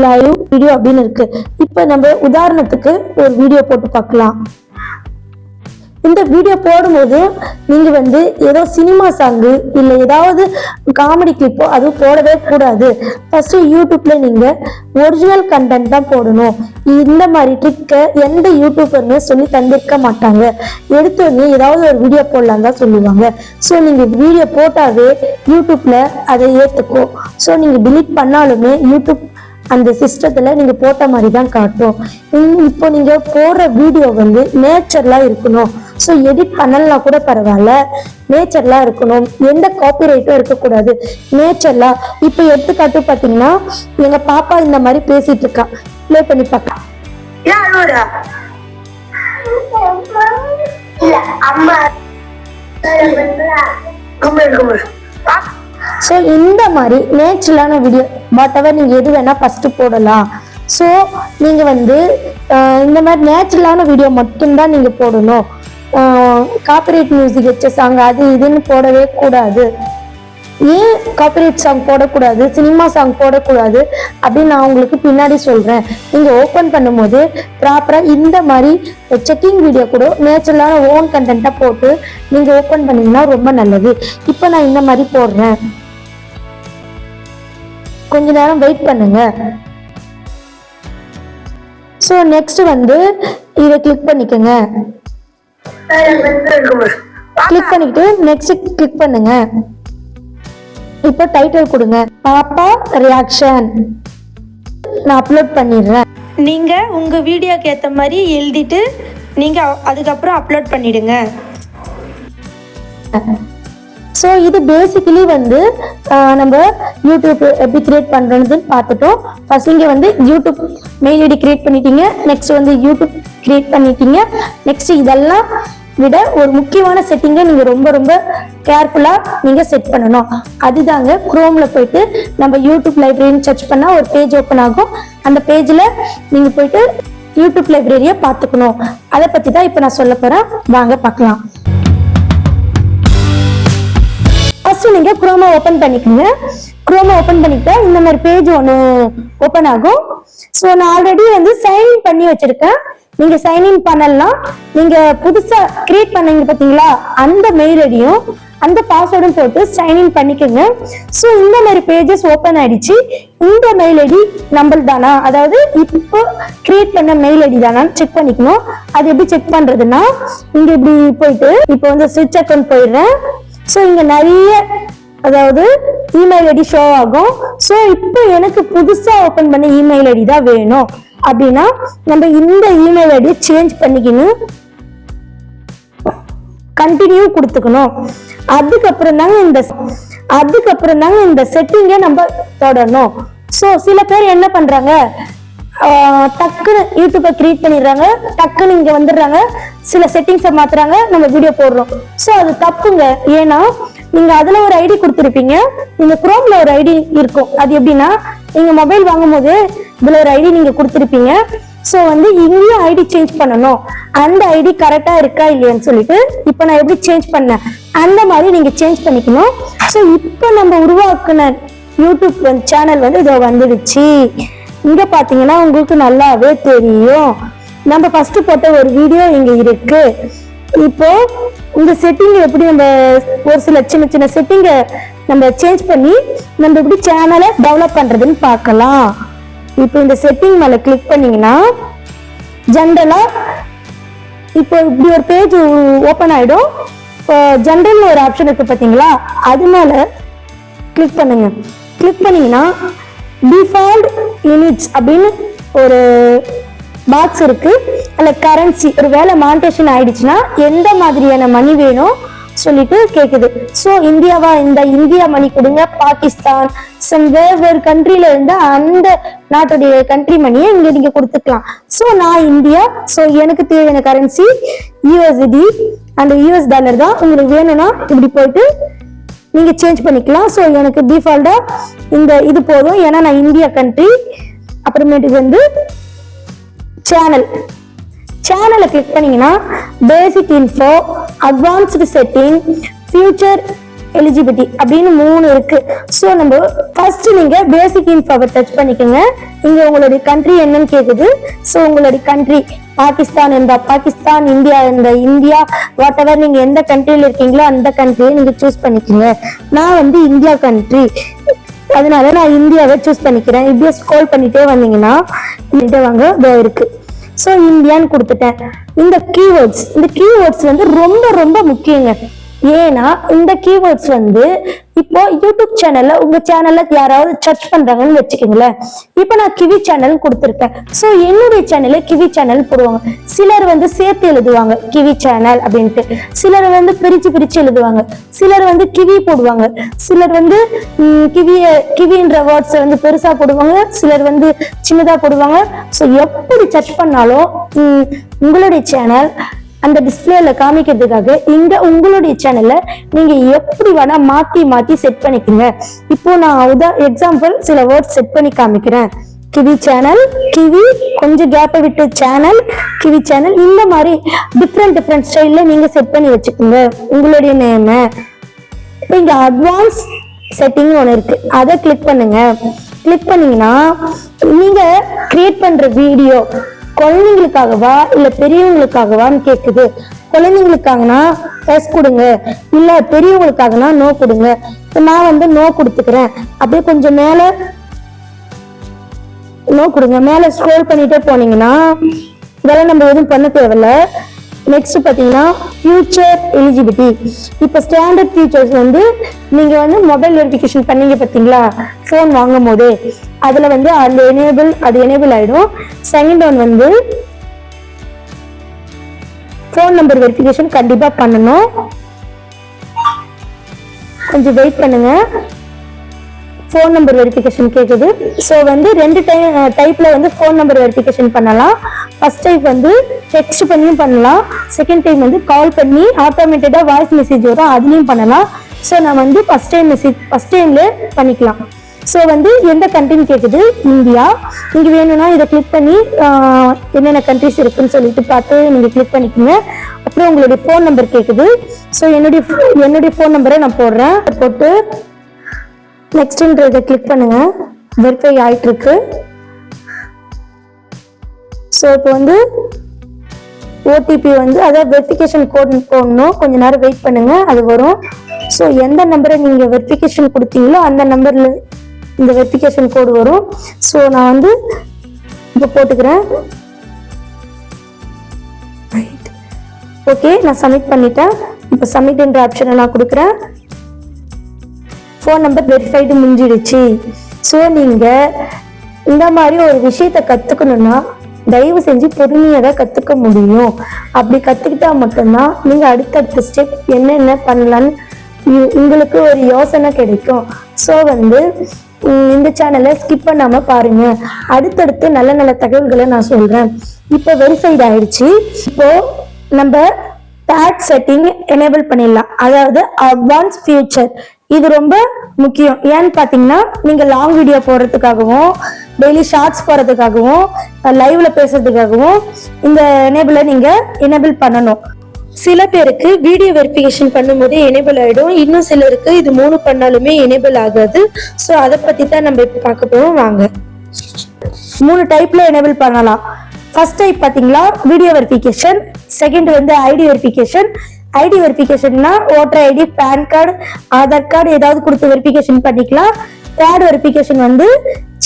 லைவ், வீடியோ அப்படின்னு இருக்கு. இப்போ நம்ம உதாரணத்துக்கு ஒரு வீடியோ போட்டு பார்க்கலாம். இந்த வீடியோ போடும்போது நீங்க வந்து ஏதோ சினிமா சாங்கு இல்லை ஏதாவது காமெடி கிளிப்போ அது போடவே கூடாது. ஃபர்ஸ்ட் யூடியூப்ல நீங்க ஒரிஜினல் கண்டென்ட் தான் போடணும். இந்த மாதிரி ட்ரிக்கை எந்த யூடியூபருமே சொல்லி தந்திருக்க மாட்டாங்க. எடுத்தோடனே ஏதாவது ஒரு வீடியோ போடலாம் தான் சொல்லுவாங்க. ஸோ நீங்க வீடியோ போட்டாவே யூடியூப்ல அதை ஏத்துக்கும். ஸோ நீங்க டிலீட் பண்ணாலுமே யூடியூப் அந்த சிஸ்டத்துல நீங்க போட்ட மாதிரி தான் காட்டும். இப்போ நீங்க போடுற வீடியோ வந்து நேச்சுரலா இருக்கணும். ஸோ எடிட் பண்ணலாம் கூட பரவாயில்ல, நேச்சுரலா இருக்கணும். எந்த காப்பிரைட்டும் இருக்கக்கூடாது, நேச்சுரலா. இப்போ எடுத்துக்காட்டு பார்த்தீங்கன்னா எங்க பாப்பா இந்த மாதிரி பேசிட்டு இருக்கா. ப்ளே பண்ணி பார்க்கலாம். ஸோ இந்த மாதிரி நேச்சுரலான வீடியோ வாட்டெவர் நீங்கள் எது வேணால் ஃபஸ்ட்டு போடலாம். ஸோ நீங்கள் வந்து இந்த மாதிரி நேச்சுரலான வீடியோ மட்டும்தான் நீங்கள் போடணும். காப்பிரைட் மியூசிக் வச்ச சாங் அது இதுன்னு போடவே கூடாது. ஏன் காப்பிரைட் சாங் போடக்கூடாது, சினிமா சாங் போடக்கூடாது அப்படின்னு நான் உங்களுக்கு பின்னாடி சொல்கிறேன். நீங்கள் ஓப்பன் பண்ணும்போது ப்ராப்பராக இந்த மாதிரி செக்கிங் வீடியோ கூட நேச்சுரலான ஓன் கண்டென்ட்டாக போட்டு நீங்கள் ஓப்பன் பண்ணிங்கன்னா ரொம்ப நல்லது. இப்போ நான் இந்த மாதிரி போடுறேன், கொஞ்ச நேரம் வெயிட் பண்ணுங்க. ஸோ நெக்ஸ்ட் வந்து இதை கிளிக் பண்ணிக்கோங்க. கிளிக் பண்ணிட்டு நெக்ஸ்ட் கிளிக் பண்ணுங்க. இப்போ டைட்டில் கொடுங்க, பாப்பா ரியாக்ஷன். நான் அப்லோட் பண்ணிடுறேன். நீங்கள் உங்கள் வீடியோக்கு ஏற்ற மாதிரி எழுதிட்டு நீங்கள் அதுக்கப்புறம் அப்லோட் பண்ணிடுங்க. ஸோ இது பேசிக்கலி வந்து நம்ம யூடியூப் எப்படி கிரியேட் பண்ணுறதுன்னு பார்த்துட்டோம். ஃபர்ஸ்ட் இங்கே வந்து யூடியூப் மெயில் ஐடி கிரியேட் பண்ணிட்டீங்க, நெக்ஸ்ட் வந்து யூடியூப் கிரியேட் பண்ணிட்டீங்க. நெக்ஸ்ட் இதெல்லாம் விட ஒரு முக்கியமான செட்டிங்கை நீங்கள் ரொம்ப ரொம்ப கேர்ஃபுல்லாக நீங்கள் செட் பண்ணணும். அதுதாங்க குரோமில் போயிட்டு நம்ம யூடியூப் லைப்ரரின்னு சர்ச் பண்ணால் ஒரு பேஜ் ஓப்பன் ஆகும். அந்த பேஜில் நீங்கள் போயிட்டு யூடியூப் லைப்ரரியை பார்த்துக்கணும். அதை பற்றி தான் இப்போ நான் சொல்ல போகிறேன், வாங்க பார்க்கலாம். ஃபர்ஸ்ட் நீங்க குரோமா ஓபன் பண்ணிக்கோங்க. குரோமா ஓபன் பண்ணிட்டா இந்த மாதிரி பேஜ் ஒன்று ஓப்பன் ஆகும். ஸோ நான் ஆல்ரெடி வந்து சைன்இன் பண்ணி வச்சிருக்கேன். நீங்க சைன்இன் பண்ணலாம். நீங்க புதுசா கிரியேட் பண்ணீங்க பார்த்தீங்களா, அந்த மெயில் ஐடியும் அந்த பாஸ்வேர்டும் போட்டு சைன்இன் பண்ணிக்கோங்க. ஸோ இந்த மாதிரி பேஜஸ் ஓப்பன் ஆயிடுச்சு. இந்த மெயில் ஐடி நம்மள் தானா, அதாவது இப்போ கிரியேட் பண்ண மெயில் ஐடி தானான்னு செக் பண்ணிக்கணும். அது எப்படி செக் பண்றதுன்னா, இங்க இப்படி போயிட்டு இப்போ வந்து ஸ்விட்ச் அக்கௌண்ட் போயிடுறேன். ஸோ இங்க நிறைய அதாவது இமெயில் ஐடி ஷோ ஆகும். ஸோ இப்போ எனக்கு புதுசா ஓபன் பண்ண இமெயில் ஐடி தான் வேணும் அப்படின்னா நம்ம இந்த இமெயில் ஐடியை சேஞ்ச் பண்ணிக்கணும், கண்டினியூ கொடுத்துக்கணும். அதுக்கப்புறம் தாங்க இந்த செட்டிங்கை நம்ம தொடரணும். ஸோ சில பேர் என்ன பண்றாங்க, டக்குன்னு யூடியூப்பை கிரியேட் பண்ணிடுறாங்க, டக்குன்னு இங்க வந்துடுறாங்க, சில செட்டிங்ஸை மாத்துறாங்க, நம்ம வீடியோ போடுறோம். ஸோ அது தப்புங்க. ஏன்னா நீங்க அதுல ஒரு ஐடி கொடுத்துருப்பீங்க, நீங்க குரோம்ல ஒரு ஐடி இருக்கும். அது எப்படின்னா, நீங்க மொபைல் வாங்கும் போது இதுல ஒரு ஐடி நீங்க கொடுத்துருப்பீங்க. ஸோ வந்து இங்கேயும் ஐடி சேஞ்ச் பண்ணணும். அந்த ஐடி கரெக்டா இருக்கா இல்லையான்னு சொல்லிட்டு இப்போ நான் எப்படி சேஞ்ச் பண்ணேன் அந்த மாதிரி நீங்க சேஞ்ச் பண்ணிக்கணும். ஸோ இப்போ நம்ம உருவாக்குன யூடியூப் சேனல் வந்து இதோ வந்துடுச்சு. இங்க பாத்தீங்கன்னா உங்களுக்கு நல்லாவே தெரியும், நம்ம ஃபர்ஸ்ட் போட்ட ஒரு வீடியோ இங்க இருக்கு. இப்போ இந்த செட்டிங் எப்படி நம்ம ஒரு சில சின்ன சின்ன செட்டிங்கை நம்ம சேஞ்ச் பண்ணி நம்ம எப்படி சேனலை டெவலப் பண்றதுன்னு பார்க்கலாம். இப்போ இந்த செட்டிங் மேல கிளிக் பண்ணீங்கன்னா ஜென்ரலா இப்போ இப்படி ஒரு பேஜ் ஓபன் ஆயிடும். இப்போ ஜென்ரல் ஒரு ஆப்ஷன் இருக்கு பாத்தீங்களா, அது மேல கிளிக் பண்ணுங்க. கிளிக் பண்ணீங்கன்னா டிஃபால்ட் யூனிட்ஸ் அப்படின்னு ஒரு பாக்ஸ் இருக்கு. அதுல கரன்சி, ஒரு வேலை மானிட்டேஷன் ஆயிடுச்சுன்னா எந்த மாதிரியான மணி வேணும் சொல்லிட்டு கேக்குது. ஸோ இந்தியாவா, இந்த இந்தியா மணி கொடுங்க, பாகிஸ்தான், வேறு கண்ட்ரில இருந்தா அந்த நாட்டுடைய கண்ட்ரி மணியை இங்க நீங்க கொடுத்துக்கலாம். ஸோ நான் இந்தியா, ஸோ எனக்கு தேவையான கரன்சி யூஎஸ்டி அந்த யூஎஸ் டாலர் தான். உங்களுக்கு வேணும்னா இப்படி போயிட்டு நீங்க சேஞ்ச் பண்ணிக்கலாம். ஸோ எனக்கு டிஃபால்ட்டா இந்த இது போதும், ஏன்னா நான் இந்தியா கண்ட்ரி. அப்புறமேட்டுக்கு வந்து சேனலை கிளிக் பண்ணீங்கன்னா basic info, advanced setting, feature eligibility அப்படின்னு 3 இருக்கு. ஸோ நம்ம ஃபர்ஸ்ட் நீங்க பேசிக் இன்ஃபோவை டச் பண்ணிக்கோங்க. இங்க உங்களுடைய கண்ட்ரி என்னன்னு கேக்குது. ஸோ உங்களுடைய கண்ட்ரி பாகிஸ்தான் இருந்தா பாகிஸ்தான், இந்தியா இருந்தா இந்தியா, வாட் எவர் நீங்க எந்த கண்ட்ரியில இருக்கீங்களோ அந்த கண்ட்ரியை நீங்க சூஸ் பண்ணிக்கோங்க. நான் வந்து இந்தியா கண்ட்ரி, அதனால நான் இந்தியாவை சூஸ் பண்ணிக்கிறேன். இப்படியே ஸ்க்ரோல் பண்ணிட்டே வந்தீங்கன்னா வாங்க இதோ இருக்கு. ஸோ இந்தியான்னு கொடுத்துட்டேன். இந்த கீவேர்ட்ஸ் வந்து ரொம்ப ரொம்ப முக்கியங்க. ஏன்னா இந்த கீவேர்ட்ஸ் வந்து இப்போ யூடியூப் சேனல்ல, உங்க சேனல்ல யாராவது சர்ச் பண்றாங்கன்னு வச்சுக்கோங்களேன். இப்போ நான் கிவி சேனல் கொடுத்துருக்கேன். ஸோ என்னுடைய சேனல்ல கிவி சேனல் போடுவாங்க. சிலர் வந்து சேர்த்து எழுதுவாங்க கிவி சேனல் அப்படின்ட்டு, சிலர் வந்து பிரிச்சு எழுதுவாங்க, சிலர் வந்து கிவி போடுவாங்க, சிலர் வந்து கிவின்ற வேர்ட்ஸை வந்து பெருசா போடுவாங்க, சிலர் வந்து சின்னதா போடுவாங்க. ஸோ எப்படி சர்ச் பண்ணாலும் உங்களுடைய சேனல் அந்த டிஸ்பிளேல காமிக்கிறதுக்காக இங்க உங்களுடைய சேனல்ல நீங்க எப்படி வேணா மாத்தி செட் பண்ணிக்கோங்க. இப்போ நான் எக்ஸாம்பிள் சில வேர்ட்ஸ் செட் பண்ணி காமிக்கிறேன். கிவி சேனல், கிவி கொஞ்சம் கேப்பை விட்டு சேனல், கிவி சேனல், இந்த மாதிரி டிஃப்ரெண்ட் ஸ்டைல்ல நீங்க செட் பண்ணி வச்சுக்கோங்க உங்களுடைய நேம. இப்போ இங்க அட்வான்ஸ் செட்டிங் ஒன்று இருக்கு, அதை கிளிக் பண்ணுங்க. கிளிக் பண்ணீங்கன்னா நீங்க கிரியேட் பண்ற வீடியோ குழந்தைங்களுக்காகவா இல்ல பெரியவங்களுக்காகவான்னு கேக்குது. குழந்தைங்களுக்காகனா எஸ் கொடுங்க, இல்ல பெரியவங்களுக்காகனா நோ கொடுங்க. நான் வந்து நோ கொடுத்துக்கிறேன். அப்படியே கொஞ்சம் மேல நோ கொடுங்க. மேல ஸ்க்ரோல் பண்ணிட்டே போனீங்கன்னா இதெல்லாம் நம்ம எதுவும் பண்ண தேவையில்ல. நெக்ஸ்ட் பாத்தீங்கன்னா ஃபியூச்சர் எலிஜிபிலிட்டி. இப்போ ஸ்டாண்டர்ட் ஃபீச்சர்ஸ் வந்து நீங்க வந்து மொபைல் வெரிஃபிகேஷன் பண்ணீங்க பாத்தீங்களா, ஃபோன் வாங்கும் போது அதுல வந்து அது எனேபிள் ஆயிடும். செகண்ட் ஒன் வந்து ஃபோன் நம்பர் வெரிஃபிகேஷன் கண்டிப்பா பண்ணணும். கொஞ்சம் வெயிட் பண்ணுங்க. ஃபோன் நம்பர் வெரிஃபிகேஷன் கேக்குது. ஸோ வந்து 2 டைப்ல வந்து ஃபோன் நம்பர் வெரிஃபிகேஷன் பண்ணலாம். ஃபர்ஸ்ட் டைப் வந்து டெக்ஸ்ட் பண்ணியும் பண்ணலாம். செகண்ட் டைம் வந்து கால் பண்ணி ஆட்டோமேட்டடா வாய்ஸ் மெசேஜ் வரும், அதுலயும் பண்ணலாம். ஸோ நான் வந்து ஃபர்ஸ்ட் டைம்ல பண்ணிக்கலாம். ஸோ வந்து எந்த கண்ட்ரின்னு கேக்குது, இந்தியா. நீங்க வேணும்னா இதை கிளிக் பண்ணி என்னென்ன கண்ட்ரிஸ் இருக்குன்னு சொல்லிட்டு பார்த்து நீங்க கிளிக் பண்ணிக்கோங்க. அப்புறம் உங்களுடைய ஃபோன் நம்பர் கேக்குது. ஸோ என்னுடைய ஃபோன் நம்பரை நான் போடுறேன். போட்டு நெக்ஸ்ட்ன்றதை கிளிக் பண்ணுங்க. வெரிஃபை ஆயிட்டு இருக்கு. ஸோ இப்போ வந்து ஓடிபி வந்து அதாவது வெரிஃபிகேஷன் கோட் போடணும். கொஞ்ச நேரம் வெயிட் பண்ணுங்க, அது வரும். ஸோ எந்த நம்பரை நீங்கள் வெரிஃபிகேஷன் கொடுத்தீங்களோ அந்த நம்பரில் இந்த வெரிஃபிகேஷன் கோடு வரும். ஸோ நான் வந்து இப்போ போட்டுக்கிறேன். ரைட், ஓகே, நான் சப்மிட் பண்ணிட்டேன். இப்போ சப்மிட்ன்ற ஆப்ஷனை நான் கொடுக்குறேன். ஃபோன் நம்பர் வெரிஃபைடு முடிஞ்சிடுச்சு. ஸோ நீங்கள் இந்த மாதிரி ஒரு விஷயத்தை கற்றுக்கணுன்னா தயவு செஞ்சு பொறுமையாக தான் கற்றுக்க முடியும். அப்படி கற்றுக்கிட்டா மட்டும்தான் நீங்கள் அடுத்தடுத்த ஸ்டெப் என்னென்ன பண்ணலான்னு உங்களுக்கு ஒரு யோசனை கிடைக்கும். ஸோ வந்து இந்த சேனலை ஸ்கிப் பண்ணாமல் பாருங்கள். அடுத்தடுத்து நல்ல நல்ல தகவல்களை நான் சொல்கிறேன். இப்போ வெரிஃபைட் ஆயிடுச்சு. இப்போது நம்ம டேக் செட்டிங் எனேபிள் பண்ணிடலாம், அதாவது அட்வான்ஸ் ஃபியூச்சர். இது ரொம்ப முக்கியம். ஏன்னு பார்த்தீங்கன்னா நீங்கள் லாங் வீடியோ போடுறதுக்காகவும் டெய்லி ஷார்ட்ஸ் போடுறதுக்காகவும் லைவ்ல பேசுறதுக்காகவும் இந்த எனேபிள் பண்ணணும். சில பேருக்கு வீடியோ வெரிஃபிகேஷன் பண்ணும்போது எனேபிள் ஆகிடும், இன்னும் சிலருக்கு இது 3 பண்ணாலுமே எனேபிள் ஆகாது. ஸோ அதை பற்றி தான் நம்ம இப்போ பார்க்க போகிறோம். வாங்க, 3 டைப்ல எனேபிள் பண்ணலாம். ஃபர்ஸ்ட் டைப் பார்த்தீங்களா வீடியோ வெரிஃபிகேஷன், செகண்ட் வந்து ஐடி வெரிஃபிகேஷன். ஐடி வெரிஃபிகேஷன்னா voter ID, PAN card, Aadhaar card ஏதாவது கொடுத்து வெரிஃபிகேஷன் பண்ணிக்கலாம். தேர்ட் வெரிஃபிகேஷன் வந்து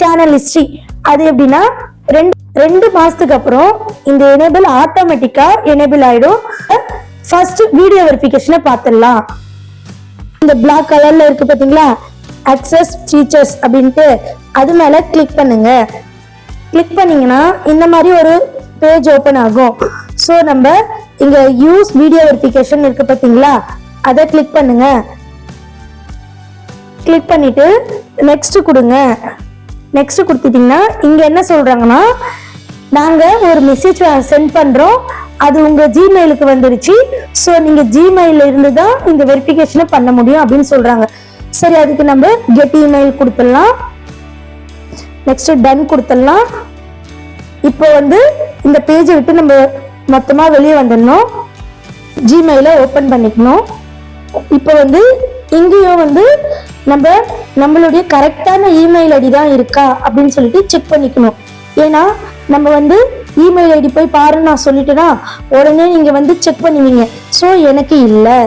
சேனல் ஹிஸ்ட்ரி. அது எப்படின்னா 2 மாசத்துக்கு அப்புறம் இந்த எனேபிள் ஆட்டோமேட்டிக்கா எனேபிள் ஆயிடும். ஃபர்ஸ்ட் வீடியோ வெரிஃபிகேஷனை பார்த்துடலாம். இந்த பிளாக் கலர்ல இருக்கு பாத்தீங்களா, அக்சஸ் ஃபீச்சர்ஸ் அப்படின்ட்டு, அது மேல கிளிக் பண்ணுங்க. கிளிக் பண்ணீங்கன்னா இந்த மாதிரி ஒரு பேஜ் ஓபன் ஆகும். ஸோ நம்ம இங்க யூஸ் வீடியோ வெரிஃபிகேஷன் இருக்கு பாத்தீங்களா, அதை கிளிக் பண்ணுங்க. கிளிக் பண்ணிட்டு நெக்ஸ்ட் கொடுங்க. நெக்ஸ்ட் கொடுத்துட்டீங்கன்னா இங்க என்ன சொல்றாங்கன்னா, நாங்க ஒரு மெசேஜ் சென்ட் பண்றோம், அது உங்க ஜிமெயிலுக்கு வந்துருச்சு. ஸோ நீங்க ஜிமெயில இருந்து தான் இந்த வெரிஃபிகேஷனை பண்ண முடியும் அப்படின்னு சொல்றாங்க. சரி, அதுக்கு நம்ம கெட் இமெயில் கொடுத்துடலாம். நெக்ஸ்ட் டன் கொடுத்துடலாம். இப்போ வந்து இந்த பேஜை விட்டு நம்ம மொத்தமா வெளியே வந்துடணும். ஜிமெயில ஓபன் பண்ணிக்கணும். இப்போ வந்து இங்கேயும் வந்து நம்மளுடைய கரெக்டான இமெயில் ஐடி தான் இருக்கா அப்படின்னு சொல்லிட்டு செக் பண்ணிக்கணும். ஏன்னா நம்ம வந்து இமெயில் ஐடி போய் பாருன்னு நான் சொல்லிட்டேன்னா உடனே நீங்க வந்து செக் பண்ணுவீங்க. ஸோ எனக்கு இல்லை,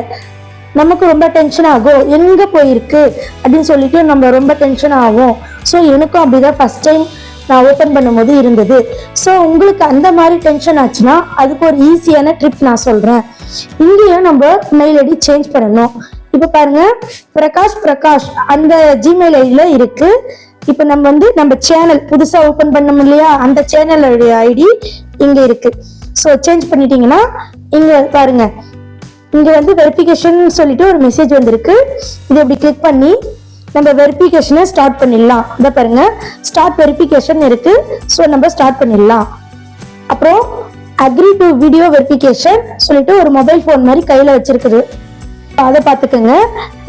நமக்கு ரொம்ப டென்ஷன் ஆகும், எங்க போயிருக்கு அப்படின்னு சொல்லிட்டு நம்ம ரொம்ப டென்ஷன் ஆகும். ஸோ எனக்கும் அப்படிதான் ஃபர்ஸ்ட் டைம் நான் ஓப்பன் பண்ணும்போது இருந்தது. ஸோ உங்களுக்கு அந்த மாதிரி டென்ஷன் ஆச்சுன்னா அதுக்கு ஒரு ஈஸியான ட்ரிப் நான் சொல்றேன். இங்கேயும் நம்ம மெயில் ஐடி சேஞ்ச் பண்ணணும். இப்போ பாருங்க, பிரகாஷ் அந்த ஜிமெயில் ஐடியில இருக்கு. இப்போ நம்ம வந்து நம்ம சேனல் புதுசா ஓபன் பண்ணோம் இல்லையா, அந்த சேனலோட ஐடி இங்க இருக்கு. ஸோ சேஞ்ச் பண்ணிட்டீங்கன்னா இங்க பாருங்க, இங்க வந்து வெரிஃபிகேஷன் சொல்லிட்டு ஒரு மெசேஜ் வந்திருக்கு. இதை இப்படி கிளிக் பண்ணி நம்ம வெரிஃபிகேஷனை ஸ்டார்ட் பண்ணிடலாம். இதை பாருங்க, ஸ்டார்ட் வெரிஃபிகேஷன் இருக்கு. ஸோ நம்ம ஸ்டார்ட் பண்ணிடலாம். அப்புறம் அக்ரி டு வீடியோ வெரிஃபிகேஷன் சொல்லிட்டு ஒரு மொபைல் ஃபோன் மாதிரி கையில வச்சிருக்குது, அதை பார்த்துக்கோங்க.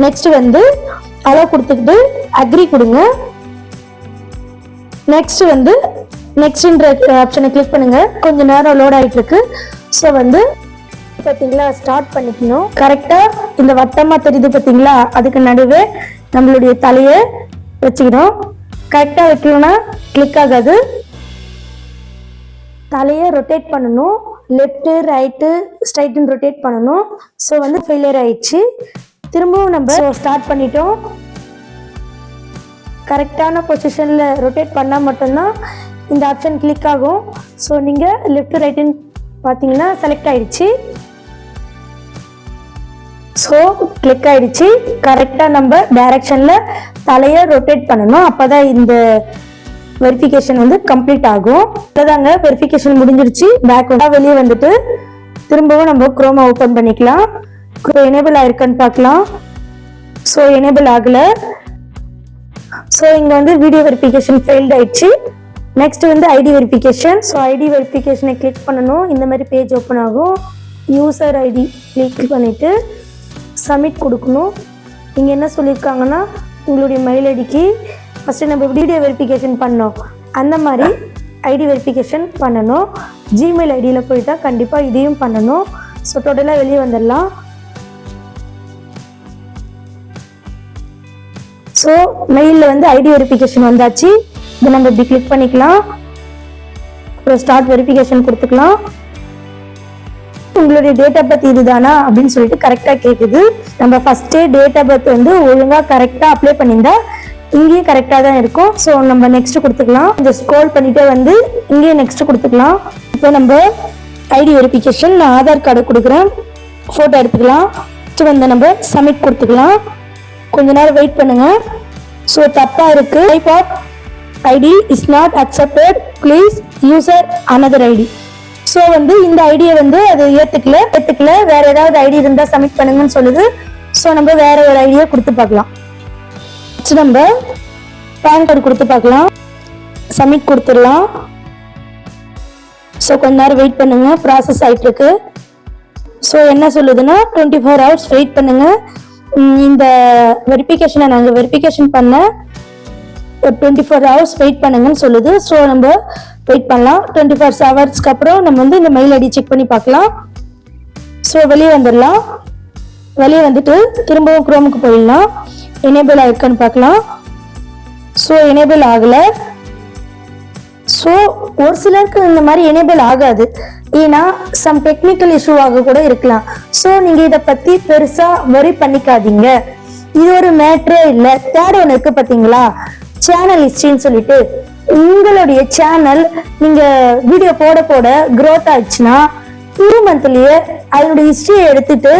நெக்ஸ்ட் வந்து அலோ கொடுத்துக்கிட்டு அக்ரி கொடுங்க. நெக்ஸ்ட் வந்து நெக்ஸ்ட்ன்ற ஆப்ஷனை கிளிக் பண்ணுங்க. கொஞ்ச நேரம் லோட் ஆயிட்டு இருக்கு. ஸோ வந்து பார்த்தீங்களா ஸ்டார்ட் பண்ணிக்கணும். கரெக்டா இந்த வட்டமா தெரியுது பார்த்தீங்களா, அதுக்கு நடுவே நம்மளுடைய தலையை வச்சுக்கணும். கரெக்டா வைக்கணும்னா கிளிக் ஆகாது. தலையை ரொட்டேட் பண்ணணும், லெஃப்ட் ரைட்டு ஸ்ட்ரைட்டுன்னு ரொட்டேட் பண்ணணும். ஸோ வந்து ஃபெயிலியர் ஆயிடுச்சு. திரும்பவும் நம்ம ஸ்டார்ட் பண்ணிட்டோம். கரெக்டான பொசிஷனில் ரொட்டேட் பண்ணால் மட்டும்தான் இந்த ஆப்ஷன் கிளிக் ஆகும். ஸோ நீங்கள் லெஃப்ட் ரைட்டுன்னு பார்த்தீங்கன்னா செலக்ட் ஆயிடுச்சு. ஸோ கிளிக் ஆயிடுச்சு. கரெக்டாக நம்ம டைரக்ஷனில் தலையை ரொட்டேட் பண்ணணும், அப்போதான் இந்த வெரிஃபிகேஷன் வந்து கம்ப்ளீட் ஆகும். அதாங்க வெரிஃபிகேஷன் முடிஞ்சிருச்சு. பேக் வெளியே வந்துட்டு திரும்பவும் நம்ம குரோமா ஓப்பன் பண்ணிக்கலாம். எனேபிள் ஆயிருக்கான்னு பார்க்கலாம். ஸோ எனேபிள் ஆகலை. ஸோ இங்கே வந்து வீடியோ வெரிஃபிகேஷன் ஃபெயில்ட் ஆயிடுச்சு. நெக்ஸ்ட் வந்து ஐடி வெரிஃபிகேஷன். ஸோ ஐடி வெரிஃபிகேஷனை கிளிக் பண்ணணும். இந்த மாதிரி பேஜ் ஓப்பன் ஆகும். யூசர் ஐடி கிளிக் பண்ணிவிட்டு சப்மிட் கொடுக்கணும். இங்கே என்ன சொல்லியிருக்காங்கன்னா, உங்களுடைய மெயில் ஐடிக்கு ஃபஸ்ட்டு நம்ம வீடியோ வெரிஃபிகேஷன் பண்ணோம், அந்த மாதிரி ஐடி வெரிஃபிகேஷன் பண்ணணும். ஜிமெயில் ஐடியில் போயிட்டா கண்டிப்பாக இதையும் பண்ணணும். ஸோ டோட்டலாக வெளியே வந்துடலாம். ஸோ மெயிலில் வந்து ஐடி வெரிஃபிகேஷன் வந்தாச்சு. இதை நம்ம இப்படி கிளிக் பண்ணிக்கலாம். அப்புறம் ஸ்டார்ட் வெரிஃபிகேஷன் கொடுத்துக்கலாம். உங்களுடைய டேட் ஆஃப் பர்த் இதுதானா அப்படின்னு சொல்லிட்டு கரெக்டா கேக்குது. நம்ம ஃபர்ஸ்டே டேட் ஆஃப் பர்த் வந்து ஒழுங்கா கரெக்டா அப்ளை பண்ணியிருந்தா இங்கேயும் கரெக்டா தான் இருக்கும். ஸோ நம்ம நெக்ஸ்ட் கொடுத்துக்கலாம். இந்த ஸ்க்ரோல் பண்ணிட்டே வந்து இங்கேயும் நெக்ஸ்ட் கொடுத்துக்கலாம். இப்போ நம்ம ஐடி வெரிஃபிகேஷன், நான் ஆதார் கார்டு கொடுக்குறேன், ஃபோட்டோ எடுத்துக்கலாம். வந்து நம்ம சப்மிட் கொடுத்துக்கலாம். கொஞ்ச நேரம் வெயிட் பண்ணுங்க. ஸோ தப்பா இருக்கு, type of ID is not accepted, please user another ID. So வந்து இந்த ஐடியை வந்து அது ஏத்துக்கல, வேற ஏதாவது ஐடி இருந்தா சப்மிட் பண்ணுங்கன்னு சொல்லுது. ஸோ நம்ம வேற ஒரு ஐடியா கொடுத்து பார்க்கலாம். நம்ம பேன் கார்டு கொடுத்து பார்க்கலாம். சப்மிட் கொடுத்துடலாம். ஸோ கொஞ்ச நேரம் வெயிட் பண்ணுங்க, ப்ராசஸ் ஆயிட்டு இருக்கு. ஸோ என்ன சொல்லுதுன்னா 24 hours வெயிட் பண்ணுங்க. இந்த வெரிஃபிகேஷனை நாங்கள் வெரிஃபிகேஷன் பண்ண 24 hours வெயிட் பண்ணுங்கன்னு சொல்லுது. ஸோ நம்ம வெயிட் பண்ணலாம். 24 ஹவர்ஸ்க்கு அப்புறம் நம்ம வந்து இந்த மெயில் ஐடி செக் பண்ணி பார்க்கலாம். ஸோ வெளியே வந்துடலாம். வெளியே வந்துட்டு திரும்பவும் குரோமுக்கு போயிடலாம். எனேபிள் ஆயிருக்கான்னு பார்க்கலாம். ஸோ எனேபிள் ஆகலை. ஸோ ஒரு சிலருக்கு இந்த மாதிரி எனேபிள் ஆகாது, ஏன்னா சம் டெக்னிக்கல் இஷ்யூவாக கூட இருக்கலாம். ஸோ நீங்க இதை பத்தி பெருசா வரி பண்ணிக்காதீங்க, இது ஒரு மேட்ரே இல்லை. தேர்ட் ஒன்று இருக்கு பார்த்தீங்களா, சேனல் ஹிஸ்டரின்னு சொல்லிட்டு. உங்களுடைய சேனல் நீங்க வீடியோ போட போட க்ரோத் ஆயிடுச்சுன்னா 2 monthலயே அதனுடைய ஹிஸ்டரியை எடுத்துட்டு,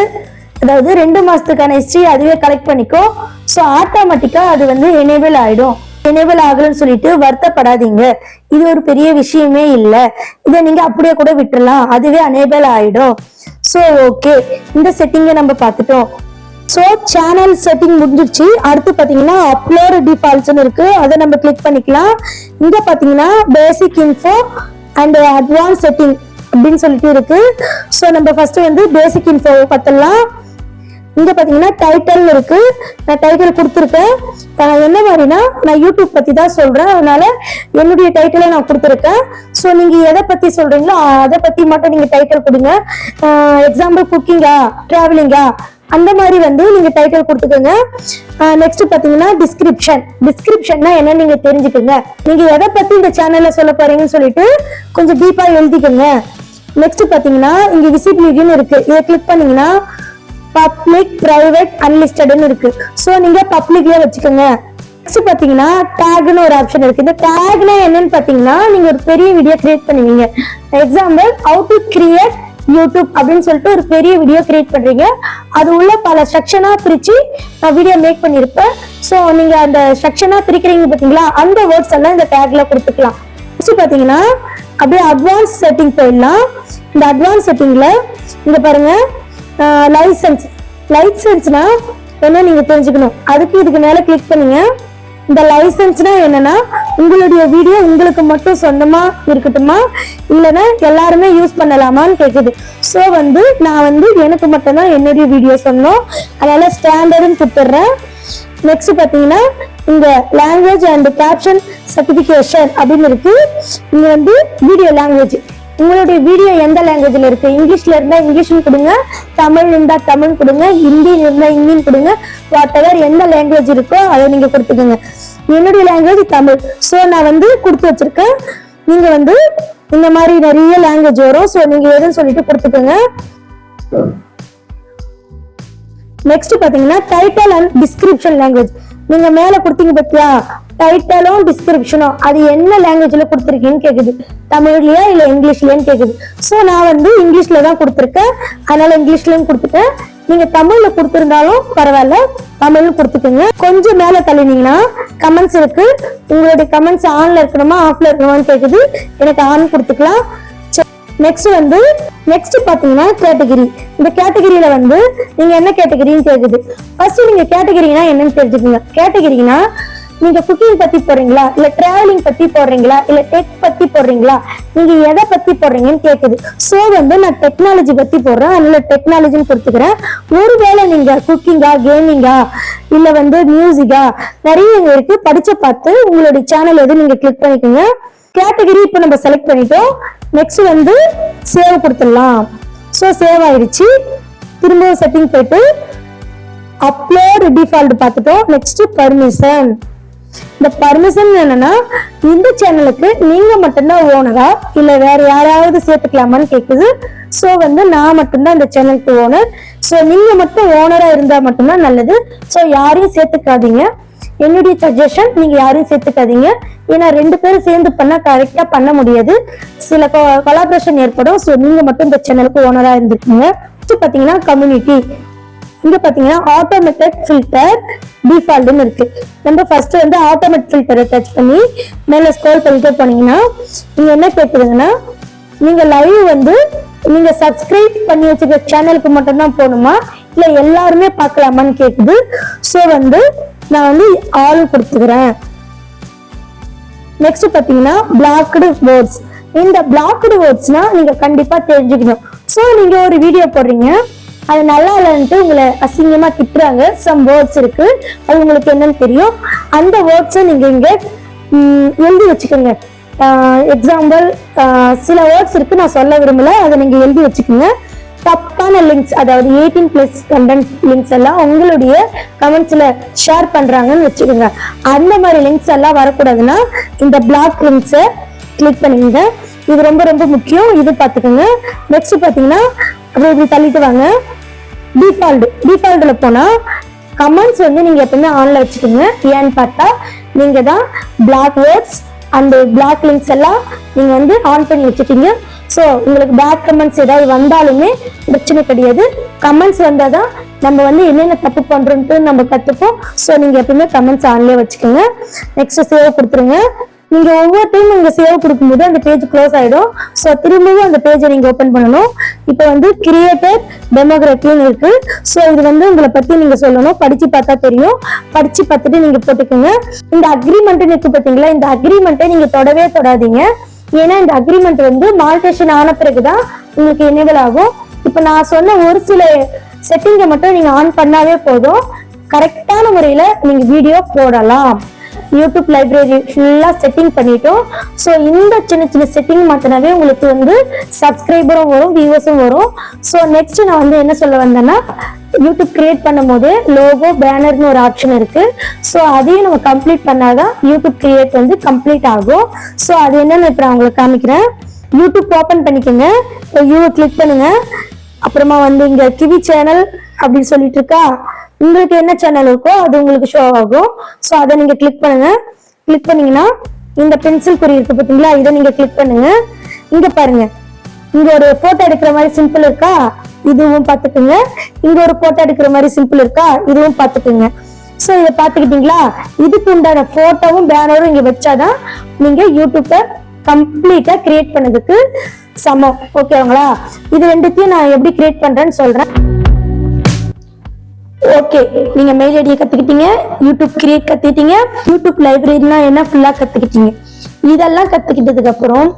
அதாவது 2 மாசத்துக்கான ஹிஸ்டரி அதுவே கலெக்ட் பண்ணிக்கும். ஸோ ஆட்டோமேட்டிக்கா அது வந்து எனேபிள் ஆயிடும். எனேபிள் ஆகலன்னு சொல்லிட்டு வருத்தப்படாதீங்க, இது ஒரு பெரிய விஷயமே இல்லை. இதை நீங்க அப்படியே கூட விட்டுறலாம், அதுவே எனேபிள் ஆயிடும். ஸோ ஓகே, இந்த செட்டிங்கை நம்ம பார்த்துட்டோம். ஸோ சேனல் செட்டிங் முடிஞ்சிருச்சு. அடுத்து பார்த்தீங்கன்னா அப்லோட் டிஃபால்ட்ஸ்னு இருக்கு, அதை நம்ம கிளிக் பண்ணிக்கலாம். இங்க பார்த்தீங்கன்னா பேசிக் இன்ஃபோ அண்ட் அட்வான்ஸ் செட்டிங் அப்படின்னு சொல்லிட்டு இருக்கு. ஸோ நம்ம ஃபர்ஸ்ட் வந்து பேசிக் இன்ஃபோ பார்த்துடலாம். இங்க பாத்தீங்கன்னா டைட்டில் இருக்கு, நான் டைட்டில் கொடுத்துருக்கேன். என்ன மாதிரினா நான் யூடியூப் பத்தி தான் சொல்றேன், அதனால என்னுடைய டைட்டிலை நான் கொடுத்துருக்கேன். ஸோ நீங்க எதை பத்தி சொல்றீங்களோ அதை பத்தி மட்டும் நீங்க டைட்டில் கொடுங்க. எக்ஸாம்பிள் குக்கிங்கா, டிராவலிங்கா, அந்த மாதிரி வந்து நீங்க டைட்டில் கொடுத்துக்கோங்க. நெக்ஸ்ட் பாத்தீங்கன்னா டிஸ்கிரிப்ஷன்னா என்ன நீங்க தெரிஞ்சுக்கோங்க. நீங்க எதை பத்தி இந்த சேனல்ல சொல்ல போறீங்கன்னு சொல்லிட்டு கொஞ்சம் டீப்பா எழுதிக்கோங்க. நெக்ஸ்ட் பாத்தீங்கன்னா இங்க விசிபிலிட்டின்னு இருக்கு, இதை கிளிக் பண்ணீங்கன்னா பப்ளிக், பிரைவேட், அன்லிஸ்டட்னு இருக்கு. ஸோ நீங்க பப்ளிக்லயே வச்சுக்கோங்க. நெக்ஸ்ட் பாத்தீங்கன்னா டேக்னு ஒரு ஆப்ஷன் இருக்கு. இந்த டேக்னா என்னன்னு பாத்தீங்கன்னா நீங்க ஒரு பெரிய வீடியோ கிரியேட் பண்ணுவீங்க. Example how to create YouTube அப்படின்னு சொல்லிட்டு ஒரு பெரிய வீடியோ கிரியேட் பண்றீங்க. அது உள்ள பல செக்ஷனா பிரிச்சு நான் வீடியோ மேக் பண்ணிருப்பேன். ஸோ நீங்க அந்த செக்ஷனா பிரிக்கிறீங்க பாத்தீங்களா, அந்த வேர்ட்ஸ் எல்லாம் இந்த டேக்ல கொடுத்துக்கலாம். நெக்ஸ்ட் பாத்தீங்கன்னா அப்படியே அட்வான்ஸ் செட்டிங் போயிடலாம். இந்த அட்வான்ஸ் செட்டிங்ல இங்க பாருங்க, லைசன்ஸ்னா என்ன நீங்க தெரிஞ்சுக்கணும். அதுக்கு இதுக்கு மேல கிளிக் பண்ணுங்க. இந்த லைசன்ஸ்னா என்னன்னா உங்களுடைய வீடியோ உங்களுக்கு மட்டும் சொந்தமா இருக்கட்டுமா, இல்லைன்னா எல்லாருமே யூஸ் பண்ணலாமான்னு கேக்குது. ஸோ வந்து நான் வந்து எனக்கு மட்டும்தான் என்னுடைய வீடியோ சொன்னோம், அதனால ஸ்டாண்டர்ட்னு கொடுத்துட்றேன். நெக்ஸ்ட் பாத்தீங்கன்னா இந்த லாங்குவேஜ் அண்ட் கேப்ஷன் சர்டிபிகேஷன் அப்படின்னு இருக்கு. இங்க வந்து வீடியோ லாங்குவேஜ், உங்களுடைய வீடியோ எந்த லாங்குவேஜ்ல இருக்கு, இங்கிலீஷ்ல இருந்தா இங்கிலீஷ்னு கொடுங்க, தமிழ் இருந்தா தமிழ் கொடுங்க, ஹிந்தி இருந்தா ஹிந்தின்னு கொடுங்க. வாட் எவர் எந்த லாங்குவேஜ் இருக்கோ அதை நீங்க கொடுத்துக்கோங்க. என்னுடைய லாங்குவேஜ் தமிழ், ஸோ நான் வந்து கொடுத்து வச்சிருக்கேன். நீங்க வந்து இந்த மாதிரி நிறைய லாங்குவேஜ் வரும், ஸோ நீங்க எதுன்னு சொல்லிட்டு கொடுத்துக்கோங்க. நெக்ஸ்ட் பாத்தீங்கன்னா டைட்டில் அண்ட் டிஸ்கிரிப்ஷன் லாங்குவேஜ். நீங்க மேல கொடுத்தீங்க பத்தியா, டைட்டிலும் டிஸ்கிரிப்ஷனும் அது என்ன லாங்குவேஜ்ல கொடுத்துருக்கீங்கன்னு கேக்குது, தமிழ்லயா இல்ல இங்கிலீஷ்லயான்னு கேக்குது. ஸோ நான் வந்து இங்கிலீஷ்ல தான் கொடுத்துருக்கேன், அதனால இங்கிலீஷ்லயும் கொடுத்துட்டேன். நீங்க தமிழ்ல கொடுத்திருந்தாலும் பரவாயில்ல, தமிழ்னு கொடுத்துக்கோங்க. கொஞ்சம் மேல தள்ளினீங்கன்னா கமெண்ட்ஸ் இருக்கு, உங்களுடைய கமெண்ட்ஸ் ஆன்ல இருக்கணுமா ஆஃப்ல இருக்கணுமான்னு கேக்குது, எனக்கு ஆன் கொடுத்துக்கலாம். நெக்ஸ்ட் பாத்தீங்கன்னா கேட்டகரி. இந்த கேட்டகரியில வந்து நீங்க என்ன கேட்டகரின்னு கேக்குது. ஃபர்ஸ்ட் நீங்க கேட்டகரினா என்னன்னு தெரிஞ்சுக்கோங்க. கேட்டகரினா நீங்க குக்கிங் பத்தி போடுறீங்களா, இல்ல டிராவலிங் பத்தி போடுறீங்களா, இல்ல டெக் பத்தி போடுறீங்களா, நீங்க எதை பத்தி போடுறீங்கன்னு கேக்குது. சோ வந்து நான் டெக்னாலஜி பத்தி போடுறேன், அதனால டெக்னாலஜின்னு கொடுத்துக்கிறேன். ஒருவேளை நீங்க குக்கிங்கா, கேமிங்கா, இல்ல வந்து மியூசிக்கா, நிறைய இருக்கு, படிச்ச பார்த்து உங்களுடைய சேனல் எது நீங்க கிளிக் பண்ணிக்கோங்க. கேட்டகரி இப்ப நம்ம செலக்ட் பண்ணிட்டோம். நெக்ஸ்ட் வந்து சேவ் கொடுத்துடலாம். ஸோ சேவ் ஆயிடுச்சு. திரும்ப செட்டிங் போயிட்டு அப்லோட் டிஃபால்ட் பார்த்துட்டோம். Next permission. இந்த பர்மிஷன் என்னன்னா இந்த சேனலுக்கு நீங்க மட்டும்தான் ஓனரா இல்ல வேற யாராவது சேர்த்துக்கலாமான்னு கேக்குது. சோ வந்து நான் மட்டும்தான் இந்த சேனலுக்கு ஓனர். சோ நீங்க மட்டும் ஓனரா இருந்தா மட்டும்தான் நல்லது. சோ யாரையும் சேர்த்துக்காதீங்க. என்னுடைய சஜஷன், நீங்க யாரையும் சேர்த்துக்காதீங்க. ஏன்னா 2 பேரும் சேர்ந்து பண்ணா கரெக்டா பண்ண முடியாது, சில கொலாபரேஷன் ஏற்படும். சோ நீங்க மட்டும் இந்த சேனலுக்கு ஓனரா இருந்துருக்கீங்க. பாத்தீங்கன்னா கம்யூனிட்டி, இங்க பாத்தீங்கன்னா ஆட்டோமேட்டட் ஃபில்டர் டிஃபால்ட்னு இருக்கு. நம்ம ஃபர்ஸ்ட் வந்து ஆட்டோமேட்டிக் ஃபில்டரை டச் பண்ணி மேல ஸ்க்ரோல் பண்ணிட்டு போனீங்கன்னா இங்க என்ன கேக்குதுங்கன்னா, நீங்க லைவ் வந்து நீங்க சப்ஸ்கிரைப் பண்ணி வச்சுக்க சேனலுக்கு மட்டும் தான் போகணுமா இல்ல எல்லாருமே பார்க்கலாமான்னு கேக்குது. சோ வந்து நான் வந்து ஆல் கொடுத்துக்கிறேன். நெக்ஸ்ட் பாத்தீங்கன்னா பிளாக்டு வேர்ட்ஸ். இந்த பிளாக்டு வேர்ட்ஸ்னா நீங்க கண்டிப்பா தெரிஞ்சுக்கணும். சோ நீங்க ஒரு வீடியோ போடுறீங்க, அது நல்லா இல்லைன்ட்டு உங்களை அசிங்கமா திட்டுறாங்க. சம் வேர்ட்ஸ் இருக்கு, அது உங்களுக்கு என்னன்னு தெரியும். அந்த வேர்ட்ஸை நீங்க இங்க எழுதி வச்சுக்கோங்க. எக்ஸாம்பிள் சில வேர்ட்ஸ் இருக்கு, நான் சொல்ல விரும்பல, அதை நீங்க எழுதி வச்சுக்கோங்க. தப்பான லிங்க்ஸ், அதாவது 18+ கண்டென்ட் லிங்க்ஸ் எல்லாம் உங்களுடைய கமெண்ட்ஸ்ல ஷேர் பண்றாங்கன்னு வச்சுக்கோங்க. அந்த மாதிரி லிங்க்ஸ் எல்லாம் வரக்கூடாதுன்னா இந்த பிளாக் லிங்க்ஸை கிளிக் பண்ணிங்க. இது ரொம்ப ரொம்ப முக்கியம், இது பார்த்துக்கோங்க. நெக்ஸ்ட் பாத்தீங்கன்னா அப்படியே இப்படி தள்ளிட்டு வாங்க. டிஃபால்ட்ல போனா கமெண்ட்ஸ் வந்து நீங்க எப்பவுமே ஆன்ல வச்சுக்கோங்க. ஏன்னு பார்த்தா நீங்க தான் block words and block links எல்லாம் நீங்க வந்து ஆன் பண்ணி வச்சுட்டீங்க. ஸோ உங்களுக்கு பேட் கமெண்ட்ஸ் ஏதாவது வந்தாலுமே பிரச்சனை கிடையாது. கமெண்ட்ஸ் வந்தாதான் நம்ம வந்து என்னென்ன தப்பு பண்றோம்ட்டு நம்ம கத்துப்போம். ஸோ நீங்க எப்பவுமே கமெண்ட்ஸ் ஆன்லயே வச்சுக்கோங்க. நெக்ஸ்ட் சேவ் கொடுத்துருங்க. நீங்க ஒவ்வொரு டைம் நீங்க சேவ் கொடுக்கும்போது அந்த பேஜ் க்ளோஸ் ஆயிடும். ஸோ திரும்பவும் அந்த பேஜை நீங்க ஓபன் பண்ணணும். இப்போ வந்து கிரியேட்டட் டெமோகிராஃபின்னு இருக்கு. ஸோ இது வந்து உங்களை பத்தி நீங்க சொல்லணும், படிச்சு பார்த்தா தெரியும். படிச்சு பார்த்துட்டு நீங்க போட்டுக்கோங்க. இந்த அக்ரிமெண்ட் இருக்கு பாத்தீங்களா, இந்த அக்ரிமெண்ட்டை நீங்க தொடவே தொடாதீங்க. ஏன்னா இந்த அக்ரிமெண்ட் வந்து மானிட்டேஷன் ஆன பிறகுதான் உங்களுக்கு எனேபிள் ஆகும். இப்போ நான் சொன்ன ஒரு சில செட்டிங்கை மட்டும் நீங்க ஆன் பண்ணாவே போதும், கரெக்டான முறையில நீங்க வீடியோ போடலாம். யூடியூப் லைப்ரரி ஃபுல்லா செட்டிங் பண்ணிட்டோம். ஸோ இந்த சின்ன சின்ன செட்டிங் மாத்தினாவே உங்களுக்கு வந்து சப்ஸ்கிரைபரும் வரும், வியூவர்ஸும் வரும். ஸோ நெக்ஸ்ட் நான் வந்து என்ன சொல்ல வந்தேன்னா, யூடியூப் கிரியேட் பண்ணும் போது லோகோ பேனர்னு ஒரு ஆப்ஷன் இருக்கு. ஸோ அதையும் நம்ம கம்ப்ளீட் பண்ணாதான் யூடியூப் கிரியேட் வந்து கம்ப்ளீட் ஆகும். ஸோ அது என்னன்னு இப்போ நான் உங்களுக்கு காமிக்கிறேன். யூடியூப் ஓபன் பண்ணிக்கோங்க, யூவை கிளிக் பண்ணுங்க. அப்புறமா வந்து இங்க கிவி சேனல் அப்படின்னு சொல்லிட்டு இருக்கா, உங்களுக்கு என்ன சேனல் இருக்கோ அது உங்களுக்கு ஷோ ஆகும். ஸோ அதை நீங்க கிளிக் பண்ணுங்க. கிளிக் பண்ணீங்கன்னா இந்த பென்சில் குறி இருக்கு பார்த்தீங்களா, இதை நீங்க கிளிக் பண்ணுங்க. இங்க பாருங்க, இங்க ஒரு போட்டோ எடுக்கிற மாதிரி சிம்பிள் இருக்கா, இதுவும் பார்த்துக்குங்க. இங்க ஒரு போட்டோ எடுக்கிற மாதிரி சிம்பிள் இருக்கா, இதுவும் பார்த்துக்குங்க. ஸோ இதை பார்த்துக்கிட்டீங்களா, இதுக்கு உண்டான போட்டோவும் பேனரும் இங்க வச்சாதான் நீங்க யூடியூப்பை கம்ப்ளீட்டா கிரியேட் பண்ணதுக்கு சமம். ஓகேங்களா? இது ரெண்டுத்தையும் நான் எப்படி கிரியேட் பண்றேன்னு சொல்றேன். ஓகே, நீங்க மெயில் ஐடியை கத்துக்கிட்டீங்க, யூடியூப் கிரியேட் கத்துக்கிட்டீங்க, யூடியூப் லைப்ரரினா என்ன ஃபுல்லா கத்துக்கிட்டீங்க. இதெல்லாம் கத்துக்கிட்டதுக்கு அப்புறம்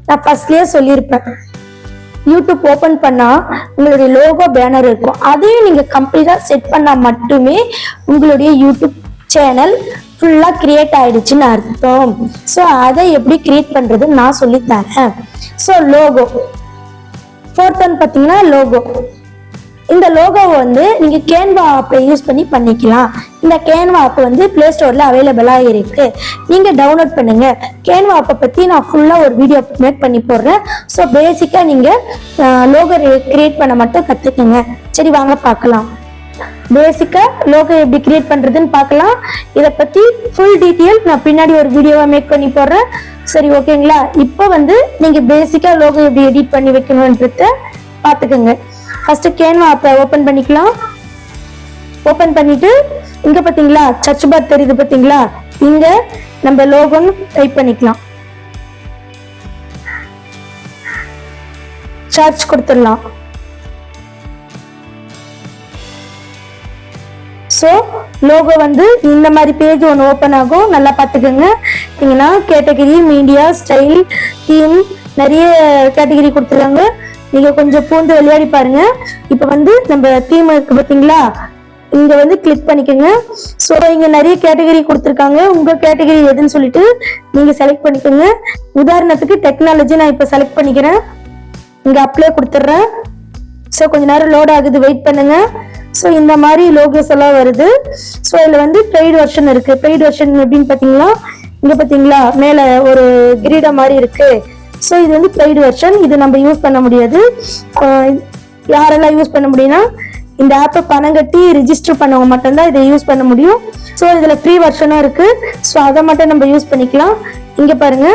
நான் ஃபர்ஸ்ட்லயே சொல்லியிருப்பேன், யூடியூப் ஓபன் பண்ணா உங்களுடைய லோகோ பேனர் இருக்கும். அதையும் நீங்க கம்ப்ளீட்டா செட் பண்ணா மட்டுமே உங்களுடைய யூடியூப் சேனல் ஃபுல்லா கிரியேட் ஆயிடுச்சுன்னு அர்த்தம். ஸோ அதை எப்படி கிரியேட் பண்றதுன்னு நான் சொல்லி தரேன். ஸோ லோகோ ஃபோர்த் ஒன் பார்த்தீங்கன்னா லோகோ. இந்த லோகோவை வந்து நீங்க கேன்வா ஆப்பை யூஸ் பண்ணி பண்ணிக்கலாம். இந்த கேன்வா ஆப் வந்து பிளே ஸ்டோர்ல அவைலபிளா இருக்கு, நீங்க டவுன்லோட் பண்ணுங்க. கேன்வா ஆப்பை பத்தி நான் ஃபுல்லா ஒரு வீடியோ மேக் பண்ணி போடுறேன். ஸோ பேசிக்கா நீங்க லோகோ கிரியேட் பண்ண மட்டும் கத்துக்கங்க. சரி வாங்க பார்க்கலாம். பேசிக்கா லோகோ எப்படி கிரியேட் பண்றதுன்னு பார்க்கலாம். இதை பத்தி ஃபுல் டீட்டெயில் நான் பின்னாடி ஒரு வீடியோவா மேக் பண்ணி போடுறேன். சரி ஓகேங்களா? இப்போ வந்து நீங்க பேசிக்கா லோகோ எப்படி எடிட் பண்ணி வைக்கணும்ன்றத பார்த்துக்கோங்க. ஃபர்ஸ்ட் கேன்வா ஆப்பை ஓபன் பண்ணிக்கலாம். ஓபன் பண்ணிட்டு இங்க பாத்தீங்களா சர்ச் பார் தெரியுது பாத்தீங்களா, இங்க நம்ம லோகோன்னு டைப் பண்ணிக்கலாம். சர்ச் கொடுத்துடலாம். ஸோ லோகோ வந்து இந்த மாதிரி பேஜ் ஒன்று ஓப்பன் ஆகும். நல்லா பார்த்துக்கோங்க. பார்த்தீங்கன்னா கேட்டகரி, மீடியா, ஸ்டைல், தீம், நிறைய கேட்டகரி கொடுத்துருக்காங்க. நீங்க கொஞ்சம் பூந்து விளையாடி பாருங்க. இப்போ வந்து நம்ம தீம் இருக்கு பார்த்தீங்களா, இங்க வந்து கிளிக் பண்ணிக்கோங்க. ஸோ இங்க நிறைய கேட்டகரி கொடுத்துருக்காங்க. உங்க கேட்டகரி எதுன்னு சொல்லிட்டு நீங்க செலக்ட் பண்ணிக்கோங்க. உதாரணத்துக்கு டெக்னாலஜி நான் இப்போ செலக்ட் பண்ணிக்கிறேன். இங்க அப்ளை கொடுத்துட்றேன். ஸோ கொஞ்ச நேரம் லோட் ஆகுது, வெயிட் பண்ணுங்க. ஸோ இந்த மாதிரி லோகோஸ் எல்லாம் வருது. ஸோ இதில் வந்து பெய்டு வெர்ஷன் இருக்கு. பெய்டு வெர்ஷன் எப்படின்னு பார்த்தீங்களா, இங்கே பார்த்தீங்களா மேலே ஒரு கிரீடம் மாதிரி இருக்கு. ஸோ இது வந்து பெய்டு வெர்ஷன். இது நம்ம யூஸ் பண்ண முடியாது. யாரெல்லாம் யூஸ் பண்ண முடியும்னா இந்த ஆப்பை பணம் கட்டி ரிஜிஸ்டர் பண்ணவங்க மட்டும்தான் இதை யூஸ் பண்ண முடியும். ஸோ இதில் ஃப்ரீ வெர்ஷனும் இருக்கு. ஸோ அதை மட்டும் நம்ம யூஸ் பண்ணிக்கலாம். இங்கே பாருங்க,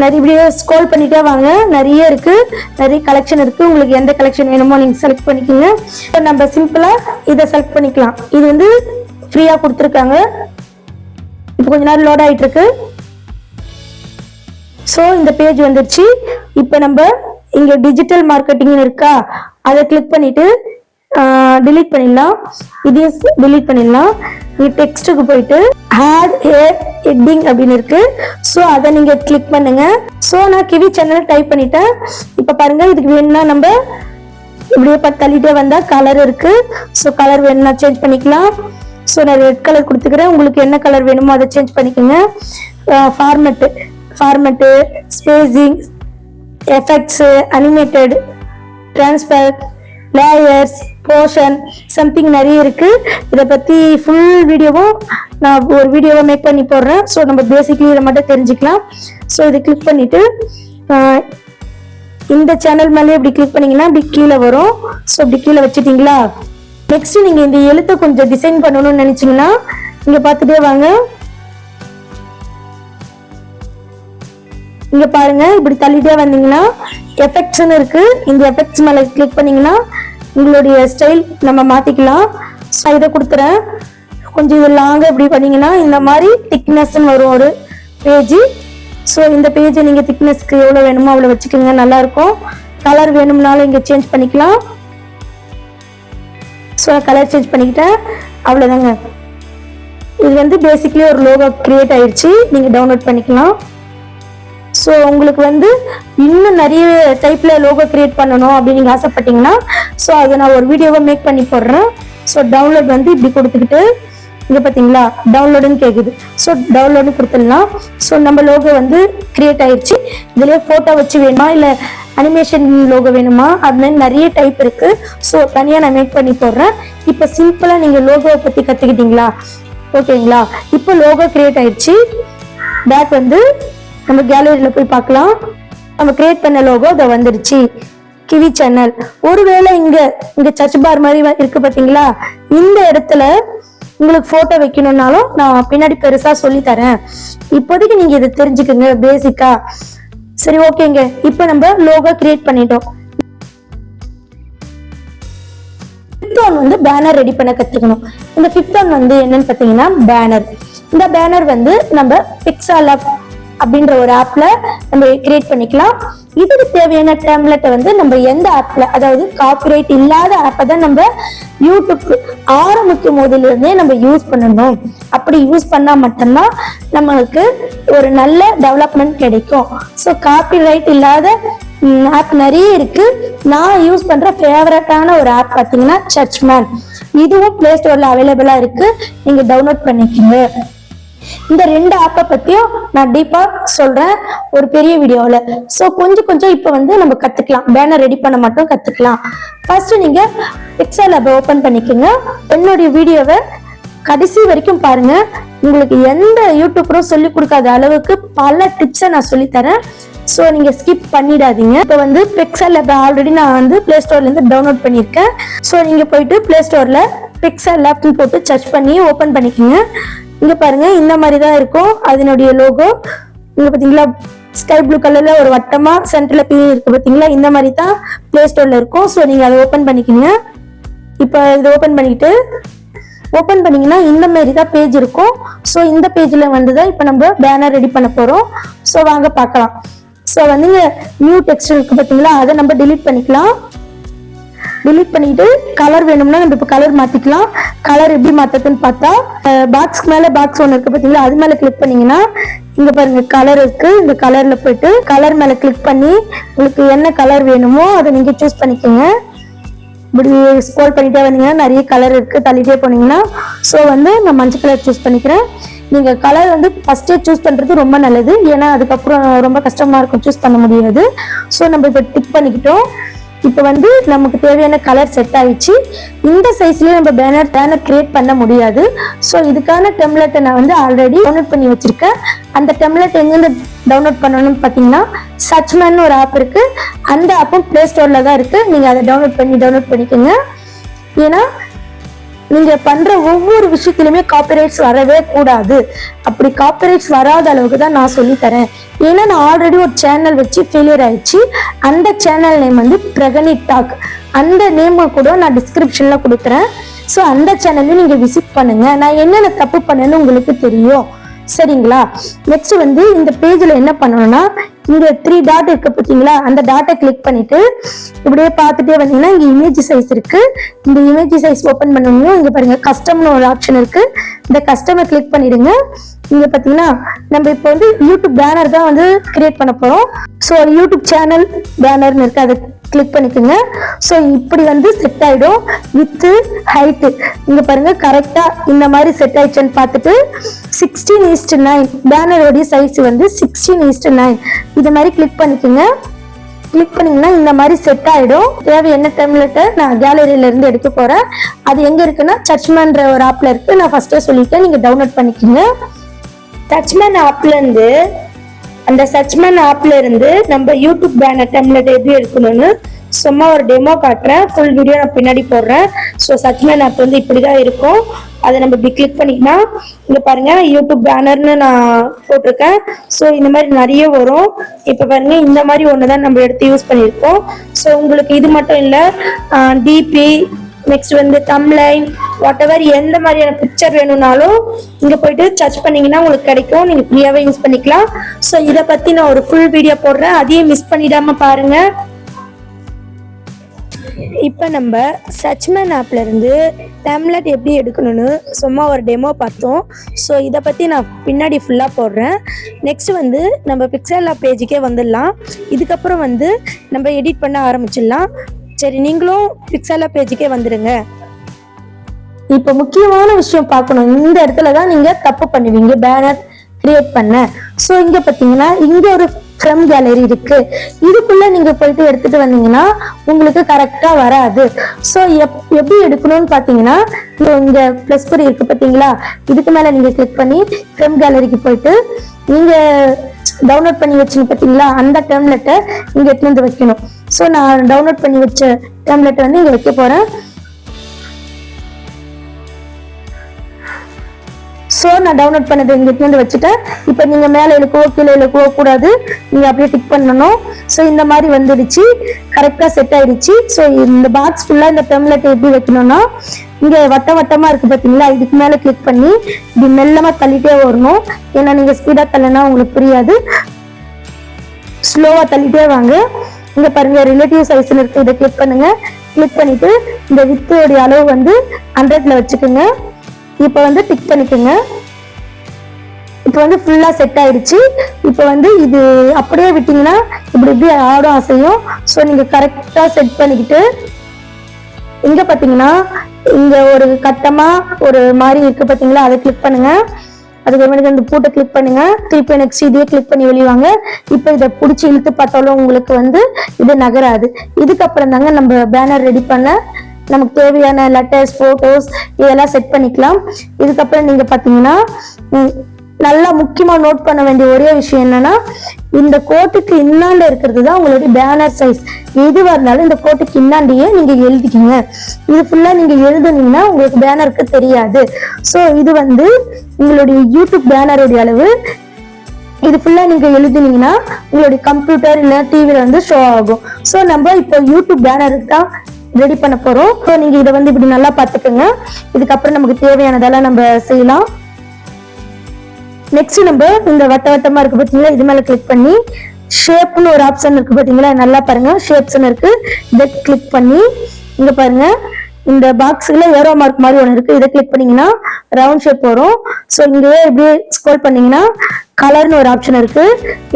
நிறைய இப்படியே ஸ்க்ரோல் பண்ணிட்டே வாங்க, நிறைய இருக்கு, நிறைய கலெக்ஷன் இருக்கு. உங்களுக்கு எந்த கலெக்ஷன் வேணுமோ நீங்க செலக்ட் பண்ணிக்கோங்க. இப்போ நம்ம சிம்பிளா இதை செலக்ட் பண்ணிக்கலாம். இது வந்து ஃப்ரீயா கொடுத்துருக்காங்க. இப்போ கொஞ்ச நேரம் லோட் ஆயிட்டு இருக்கு. ஸோ இந்த பேஜ் வந்துருச்சு. இப்போ நம்ம இங்க டிஜிட்டல் மார்க்கெட்டிங் இருக்கா, அதை கிளிக் பண்ணிட்டு delete பண்ணிடலாம். இதையும் delete பண்ணிடலாம். இங்க டெக்ஸ்ட்டுக்கு போயிட்டு ஆட் ஹெட்டிங் அப்படின்னு இருக்கு. ஸோ அதை நீங்க கிளிக் பண்ணுங்க. ஸோ நான் கிவி சேனல் டைப் பண்ணிட்டேன். இப்போ பாருங்க, இதுக்கு வேணும்னா நம்ம இப்படியே தள்ளிட்டே வந்தா கலர் இருக்கு. ஸோ கலர் வேணும்னா சேஞ்ச் பண்ணிக்கலாம். ஸோ நான் ரெட் கலர் கொடுத்துக்கிறேன். உங்களுக்கு என்ன கலர் வேணுமோ அதை சேஞ்ச் பண்ணிக்கோங்க. Format, spacing, effects, animated, transfer, layers, portion, something நிறைய இருக்கு. இதை பத்தி ஃபுல் வீடியோவும் நான் ஒரு வீடியோவை மேக் பண்ணி போடுறேன். ஸோ நம்ம பேசிக்லி இதை மட்டும் தெரிஞ்சுக்கலாம். ஸோ இதை கிளிக் பண்ணிட்டு இந்த சேனல் மேலே இப்படி கிளிக் பண்ணீங்கன்னா இப்படி கீழே வரும். ஸோ இப்படி கீழே வச்சுட்டீங்களா, நெக்ஸ்ட் நீங்க இந்த எழுத்தை கொஞ்சம் டிசைன் பண்ணணும்னு நினைச்சீங்கன்னா இங்க பார்த்துட்டே வாங்க. இங்க பாருங்க, இப்படி தள்ளிட்டே வந்தீங்கன்னா எஃபெக்ட்ஸ்னு இருக்கு. இந்த எஃபெக்ட்ஸ் மேல கிளிக் பண்ணீங்கன்னா உங்களுடைய ஸ்டைல் நம்ம மாத்திக்கலாம். இதை கொடுத்துறேன். கொஞ்சம் இது லாங்கா இப்படி பண்ணீங்கன்னா இந்த மாதிரி திக்னஸ்ன்னு வரும் ஒரு பேஜ். ஸோ இந்த பேஜை நீங்க திக்னஸ்க்கு எவ்வளவு வேணுமோ அவ்வளோ வச்சுக்கோங்க, நல்லா இருக்கும். கலர் வேணும்னாலும் இங்க சேஞ்ச் பண்ணிக்கலாம். ஸோ கலர் சேஞ்ச் பண்ணிக்கிட்டேன், அவ்வளோதாங்க. இது வந்து பேசிக்லி ஒரு லோகோ கிரியேட் ஆயிடுச்சு. நீங்க டவுன்லோட் பண்ணிக்கலாம். ஸோ உங்களுக்கு வந்து இன்னும் நிறைய டைப்ல லோகோ கிரியேட் பண்ணணும் அப்படின்னு நீங்க ஆசைப்பட்டீங்கன்னா ஸோ அதை நான் ஒரு வீடியோவை மேக் பண்ணி போடுறேன். ஸோ டவுன்லோட் வந்து இப்படி கொடுத்துக்கிட்டு இங்க பாத்தீங்களா டவுன்லோடுன்னு கேக்குது. ஸோ டவுன்லோடு கொடுத்துடலாம். ஸோ நம்ம லோகோ வந்து கிரியேட் ஆயிடுச்சு. இதுலயே போட்டோ வச்சு வேணுமா இல்ல அனிமேஷன் லோகோ வேணுமா, அது மாதிரி நிறைய டைப் இருக்கு. ஸோ தனியா நான் மேக் பண்ணி போடுறேன். இப்போ சிம்பிளா நீங்க லோகோவை பத்தி கத்துக்கிட்டீங்களா, ஓகேங்களா? இப்போ லோகோ கிரியேட் ஆயிடுச்சு. பேக் வந்து நம்ம கேலரியில போய் பார்க்கலாம். நம்ம கிரியேட் பண்ண லோகோ இதை வந்துருச்சு, கிவி சேனல். ஒருவேளை இங்க சர்ச் பார் மாதிரி இருக்கு பாத்தீங்களா, இந்த இடத்துல உங்களுக்கு போட்டோ வைக்கணும்னாலும் நான் பின்னாடி பெருசா சொல்லி தரேன். இப்போதைக்கு நீங்க இதை தெரிஞ்சுக்கோங்க பேசிக்கா. சரி, ஓகேங்க. இப்போ நம்ம லோகோ கிரியேட் பண்ணிட்டோம். ஃபிஃப்த் ஒன் வந்து பேனர் ரெடி பண்ண கத்துக்கணும். இந்த ஃபிஃப்த் ஒன் வந்து என்னன்னு பாத்தீங்கன்னா பேனர். இந்த பேனர் வந்து நம்ம பிக்சாலப் அப்படின்ற ஒரு ஆப்ல நம்ம கிரியேட் பண்ணிக்கலாம். இதுக்கு தேவையான டெம்ப்ளேட்டை வந்து நம்ம எந்த ஆப்ல, அதாவது காப்பிரைட் இல்லாத ஆப்பை தான் நம்ம யூடியூப்க்கு ஆரம்பிக்கும் போதுல இருந்தே நம்ம யூஸ் பண்ணணும். அப்படி யூஸ் பண்ணா மட்டும்தான் நம்மளுக்கு ஒரு நல்ல டெவலப்மெண்ட் கிடைக்கும். ஸோ காப்பிரைட் இல்லாத ஆப் நிறைய இருக்கு. நான் யூஸ் பண்ற ஃபேவரட்டான ஒரு ஆப் பார்த்தீங்கன்னா சர்ச்மேன். இதுவும் பிளே ஸ்டோர்ல அவைலபிளா இருக்கு, நீங்க டவுன்லோட் பண்ணிக்கோங்க. இந்த ரெண்டு ஆப்பை பத்தியும் நான் டீப்பா சொல்றேன் ஒரு பெரிய வீடியோல. சோ கொஞ்சம் இப்ப வந்து நம்ம கத்துக்கலாம், பேனர் ரெடி பண்ண மட்டும் கத்துக்கலாம். ஃபர்ஸ்ட் நீங்க பிக்சல் ஆப் ஓபன் பண்ணிக்கோங்க. என்னுடைய வீடியோவை கடைசி வரைக்கும் பாருங்க. உங்களுக்கு எந்த யூடியூபரும் சொல்லி கொடுக்காத அளவுக்கு பல டிப்ஸை நான் சொல்லி தரேன். ஸோ நீங்க ஸ்கிப் பண்ணிடாதீங்க. இப்போ வந்து பிக்சல் ஆப் ஆல்ரெடி நான் வந்து பிளே ஸ்டோர்ல இருந்து டவுன்லோட் பண்ணியிருக்கேன். ஸோ நீங்க போயிட்டு பிளே ஸ்டோர்ல பிக்சல் ஆப்னு போட்டு சர்ச் பண்ணி ஓபன் பண்ணிக்கோங்க. இங்க பாருங்க, இந்த மாதிரி தான் இருக்கும் அதனுடைய லோகோ. இங்க பாத்தீங்களா ஸ்கை ப்ளூ கலர்ல ஒரு வட்டமா சென்டர்ல பீ இருக்கு பாத்தீங்களா, இந்த மாதிரி தான் பிளே ஸ்டோர்ல இருக்கும். ஸோ நீங்க அதை ஓபன் பண்ணிக்கோங்க. இப்போ இதை ஓபன் பண்ணிட்டு ஓபன் பண்ணீங்கன்னா இந்த மாதிரி தான் பேஜ் இருக்கும். ஸோ இந்த பேஜ்ல வந்துதான் இப்போ நம்ம பேனர் ரெடி பண்ண போறோம். ஸோ வாங்க பார்க்கலாம். ஸோ வந்து நியூ டெக்ஸ்ட் இருக்கு பாத்தீங்களா, அதை நம்ம டிலீட் பண்ணிக்கலாம். டிலீட் பண்ணிட்டு கலர் வேணும்னா நம்ம இப்போ கலர் மாத்திக்கலாம். கலர் எப்படி மாத்ததுன்னு பார்த்தா பாக்ஸ்க்கு மேல பாக்ஸ் ஒன்று இருக்கு பாத்தீங்களா, அது மேல கிளிக் பண்ணீங்கன்னா இங்க பாருங்க கலர் இருக்கு. இந்த கலர்ல போயிட்டு கலர் மேல கிளிக் பண்ணி உங்களுக்கு என்ன கலர் வேணுமோ அதை நீங்க சூஸ் பண்ணிக்கோங்க. இப்படி ஸ்க்ரோல் பண்ணிட்டே வந்தீங்கன்னா நிறைய கலர் இருக்கு, தள்ளிட்டே போனீங்கன்னா. ஸோ வந்து நான் மஞ்சள் கலர் சூஸ் பண்ணிக்கிறேன். நீங்க கலர் வந்து ஃபர்ஸ்டே சூஸ் பண்றது ரொம்ப நல்லது, ஏன்னா அதுக்கப்புறம் ரொம்ப கஷ்டமா இருக்கும் சூஸ் பண்ண முடியாது. ஸோ நம்ம இப்போ டிக் பண்ணிக்கிட்டோம். இப்போ வந்து நமக்கு தேவையான கலர் செட் ஆயிடுச்சு. இந்த சைஸ்லயே நம்ம பேனர் கிரியேட் பண்ண முடியாது. ஸோ இதுக்கான டெம்ப்ளேட்டை நான் வந்து ஆல்ரெடி டவுன்லோட் பண்ணி வச்சிருக்கேன். அந்த டெம்ப்ளேட் எங்கேருந்து டவுன்லோட் பண்ணணும்னு பார்த்தீங்கன்னா சச்மேன் ஒரு ஆப் இருக்கு. அந்த ஆப்பும் பிளே ஸ்டோர்ல தான் இருக்கு. நீங்க அதை டவுன்லோட் பண்ணிக்கோங்க. ஏன்னா நீங்க பண்ற ஒவ்வொரு விஷயத்திலுமே காப்பிரைட்ஸ் வரவே கூடாது. அப்படி காப்பிரைட்ஸ் வராத அளவுக்கு தான் நான் சொல்லி தரேன். ஏன்னா நான் ஆல்ரெடி ஒரு சேனல் வச்சு ஃபெயிலியர் ஆயிடுச்சு. அந்த சேனல் நேம் வந்து பிரகனி டாக். அந்த நேமை கூட நான் டிஸ்கிரிப்ஷன்ல கொடுக்குறேன். ஸோ அந்த சேனல்லையும் நீங்க விசிட் பண்ணுங்க. நான் என்னென்ன தப்பு பண்ணேன்னு உங்களுக்கு தெரியும். சரிங்களா? நெக்ஸ்ட் வந்து இந்த பேஜ்ல என்ன பண்ணணும்னா இங்க 3 டாட் இருக்கு பார்த்தீங்களா, அந்த டாட்டை கிளிக் பண்ணிட்டு இப்படியே பார்த்துட்டே வந்தீங்கன்னா இங்க இமேஜ் சைஸ் இருக்கு. இந்த இமேஜ் சைஸ் ஓபன் பண்ணணும். இங்க பாருங்க கஸ்டம்னு ஒரு ஆப்ஷன் இருக்கு. இந்த கஸ்டமை கிளிக் பண்ணிடுங்க. இங்க பாத்தீங்கன்னா நம்ம இப்போ வந்து யூடியூப் பேனர் தான் வந்து கிரியேட் பண்ண போறோம். ஸோ யூடியூப் சேனல் பேனர்னு இருக்கு, அதை கிளிக் பண்ணிக்கோங்க. ஸோ இப்படி வந்து செட் ஆயிடும். வித்து ஹைட்டு இங்க பாருங்க கரெக்டா இந்த மாதிரி செட் ஆயிடுச்சுன்னு பார்த்துட்டு 16:9 பேனரோடைய சைஸ் வந்து 16:9 இது மாதிரி கிளிக் பண்ணிக்கோங்க. கிளிக் பண்ணீங்கன்னா இந்த மாதிரி செட் ஆயிடும். தேவை என்ன டெம்ப்ளேட்டை நான் கேலரியில இருந்து எடுக்க போறேன். அது எங்க இருக்குன்னா சச்மேன்ற ஒரு ஆப்ல இருக்கு. நான் ஃபர்ஸ்டே சொல்லிட்டேன், நீங்க டவுன்லோட் பண்ணிக்கோங்க. சச்மேன் ஆப்ல இருந்து நம்ம யூடியூப் பேனர் டெம்ப்ளேட் எப்படி எடுக்கணும்னு சும்மா ஒரு டெமோ காட்டுறேன். ஃபுல் வீடியோ நான் பின்னாடி போடுறேன். ஸோ சச்மேன் ஆப் வந்து இப்படிதான் இருக்கும். அதை நம்ம இப்படி கிளிக் பண்ணிக்கலாம். இங்க பாருங்க யூடியூப் பேனர்னு நான் போட்டிருக்கேன். ஸோ இந்த மாதிரி நிறைய வரும். இப்போ பாருங்க இந்த மாதிரி ஒன்று தான் நம்ம எடுத்து யூஸ் பண்ணியிருக்கோம். ஸோ உங்களுக்கு இது மட்டும் இல்லை, டிபி நெக்ஸ்ட் வந்து தம்ப்லைன் வாட்டெவர் எந்த மாதிரியான பிக்சர் வேணும்னாலும் இங்க போயிட்டு சர்ச் பண்ணீங்கன்னா உங்களுக்கு கிடைக்கும். நீங்க ஃப்ரீயாவே யூஸ் பண்ணிக்கலாம். ஸோ இதை பத்தி நான் ஒரு ஃபுல் வீடியோ போடுறேன், அதையும் மிஸ் பண்ணிடாம பாருங்க. இப்போ நம்ம சச்மேன் ஆப்ல இருந்து டெம்ப்ளேட் எப்படி எடுக்கணும்னு சும்மா ஒரு டெமோ பார்த்தோம். ஸோ இதை பற்றி நான் பின்னாடி ஃபுல்லாக போடுறேன். நெக்ஸ்ட் வந்து நம்ம பிக்சல் லேப் பேஜுக்கே வந்துடலாம். இதுக்கப்புறம் வந்து நம்ம எடிட் பண்ண ஆரம்பிச்சிடலாம். சரி, நீங்களும் பிக்சல் லேப் பேஜுக்கே வந்துடுங்க. இப்போ முக்கியமான விஷயம் பார்க்கணும். இந்த இடத்துல தான் நீங்கள் தப்பு பண்ணுவீங்க பேனர் கிரியேட் பண்ண. ஸோ இங்கே பார்த்தீங்கன்னா இங்கே ஒரு ஃப்ரம் கேலரி இருக்கு. இதுக்குள்ள நீங்க போயிட்டு எடுத்துட்டு வந்தீங்கன்னா உங்களுக்கு கரெக்டா வராது. ஸோ எப்படி எடுக்கணும்னு பாத்தீங்கன்னா இங்க பிளஸ் குறி இருக்கு பாத்தீங்களா, இதுக்கு மேல நீங்க கிளிக் பண்ணி ஃப்ரம் கேலரிக்கு போயிட்டு நீங்க டவுன்லோட் பண்ணி வச்சுங்க பாத்தீங்களா, அந்த டெம்ப்ளேட்டை இங்க எடுத்து வந்து வைக்கணும். ஸோ நான் டவுன்லோட் பண்ணி வச்ச டெம்ப்ளேட்டை வந்து இங்க வைக்க போறேன். ஸோ நான் டவுன்லோட் பண்ணது இங்கிருந்து வச்சுட்டேன். இப்போ நீங்கள் மேலே இழுக்கவோ கீழே இழுக்கவோ கூடாது, நீங்கள் அப்படியே டிக் பண்ணணும். ஸோ இந்த மாதிரி வந்துடுச்சு, கரெக்டாக செட் ஆயிடுச்சு. ஸோ இந்த பாக்ஸ் ஃபுல்லாக இந்த டெம்ப்ளேட் எப்படி வைக்கணும்னா இங்கே வட்டமாக இருக்குது பார்த்தீங்களா, இதுக்கு மேலே கிளிக் பண்ணி இப்படி மெல்லமாக தள்ளிட்டே வரணும். ஏன்னா நீங்கள் ஸ்பீடாக தள்ளினா உங்களுக்கு புரியாது, ஸ்லோவாக தள்ளிட்டே வாங்க. இங்கே பாருங்க ரிலேட்டிவ் சைஸ்ன்னு இருக்குது, இதை கிளிக் பண்ணுங்க. கிளிக் பண்ணிட்டு இந்த வித்தோடைய அளவு வந்து 100ல வச்சுக்கோங்க. இப்போ வந்து டிக் பண்ணிக்கோங்க. இப்போ வந்து ஃபுல்லா செட் ஆயிடுச்சு. இப்போ வந்து இது அப்படியே விட்டீங்கன்னா இப்படி ஆடும் அசையும். ஸோ நீங்க கரெக்டா செட் பண்ணிக்கிட்டு இங்க பாத்தீங்கன்னா இங்க ஒரு கட்டமா ஒரு மாதிரி இருக்கு பாத்தீங்களா, அதை கிளிக் பண்ணுங்க. அதுக்கப்புறமேட்டு இந்த பூட்டை கிளிக் பண்ணுங்க. திருப்பி நெக்ஸ்ட் இதையே கிளிக் பண்ணி வெளிவாங்க. இப்போ இதை பிடிச்சி இழுத்து பார்த்தாலும் உங்களுக்கு வந்து இது நகராது. இதுக்கப்புறம் தாங்க நம்ம பேனர் ரெடி பண்ண நமக்கு தேவையான லெட்டர்ஸ், போட்டோஸ் இதெல்லாம் செட் பண்ணிக்கலாம். இதுக்கப்புறம் நீங்க பாத்தீங்கன்னா நல்லா முக்கியமா நோட் பண்ண வேண்டிய ஒரே விஷயம் என்னன்னா, இந்த கோட்டுக்கு இன்னாண்ட இருக்கிறது தான் உங்களுடைய பேனர் சைஸ். எதுவாக இருந்தாலும் இந்த கோட்டுக்கு இன்னாண்டியே நீங்க எழுதிக்கிங்க. இது ஃபுல்லா நீங்க எழுதுனீங்கன்னா உங்களுக்கு பேனருக்கு தெரியாது. ஸோ இது வந்து உங்களுடைய யூடியூப் பேனருடைய அளவு. இது ஃபுல்லா நீங்க எழுதினீங்கன்னா உங்களுடைய கம்ப்யூட்டர் இல்லை டிவில வந்து ஷோ ஆகும். ஸோ நம்ம இப்போ யூடியூப் பேனருக்கு தான் ரெடி பண்ண போறோம். ஸோ நீங்க இதை வந்து இப்படி நல்லா பார்த்துக்கோங்க. இதுக்கப்புறம் நமக்கு தேவையானதெல்லாம் நம்ம செய்யலாம். நெக்ஸ்ட் நம்ம இந்த வட்டமா இருக்கு பாத்தீங்களா, இது மேல கிளிக் பண்ணி ஷேப்னு ஒரு ஆப்ஷன் இருக்கு பாத்தீங்களா, நல்லா பாருங்க ஷேப்ஸ்னு இருக்கு, இதை கிளிக் பண்ணி இங்க பாருங்க இந்த பாக்ஸ்ல ஏரோ மார்க் மாதிரி ஒன்று இருக்கு, இதை கிளிக் பண்ணீங்கன்னா ரவுண்ட் ஷேப் வரும். ஸோ இங்கேயே இப்படியே ஸ்க்ரோல் பண்ணீங்கன்னா கலர்னு ஒரு ஆப்ஷன் இருக்கு.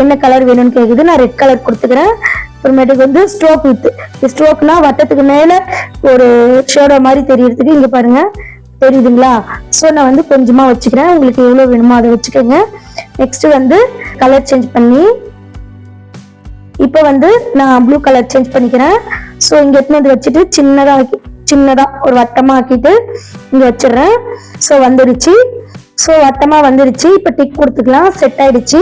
என்ன கலர் வேணும்னு கேக்குது, நான் ரெட் கலர் கொடுத்துக்கிறேன். அப்புறமேட்டுக்கு வந்து ஸ்ட்ரோக் வித் ஸ்ட்ரோக்னா வட்டத்துக்கு மேல ஒரு ஷேடோ மாதிரி தெரியறதுக்கு இங்க பாருங்க தெரியுதுங்களா. ஸோ நான் வந்து கொஞ்சமா வச்சுக்கிறேன், உங்களுக்கு எவ்வளவு வேணுமோ அதை வச்சுக்கோங்க. நெக்ஸ்ட் வந்து கலர் சேஞ்ச் பண்ணி இப்போ வந்து நான் ப்ளூ கலர் சேஞ்ச் பண்ணிக்கிறேன். ஸோ இங்கே எடுத்துன்னு வச்சுட்டு சின்னதாக ஒரு வட்டமாக ஆக்கிட்டு இங்கே வச்சிடுறேன். ஸோ வந்துடுச்சு. ஸோ வட்டமாக வந்துடுச்சு. இப்போ டிக் கொடுத்துக்கலாம். செட் ஆயிடுச்சு.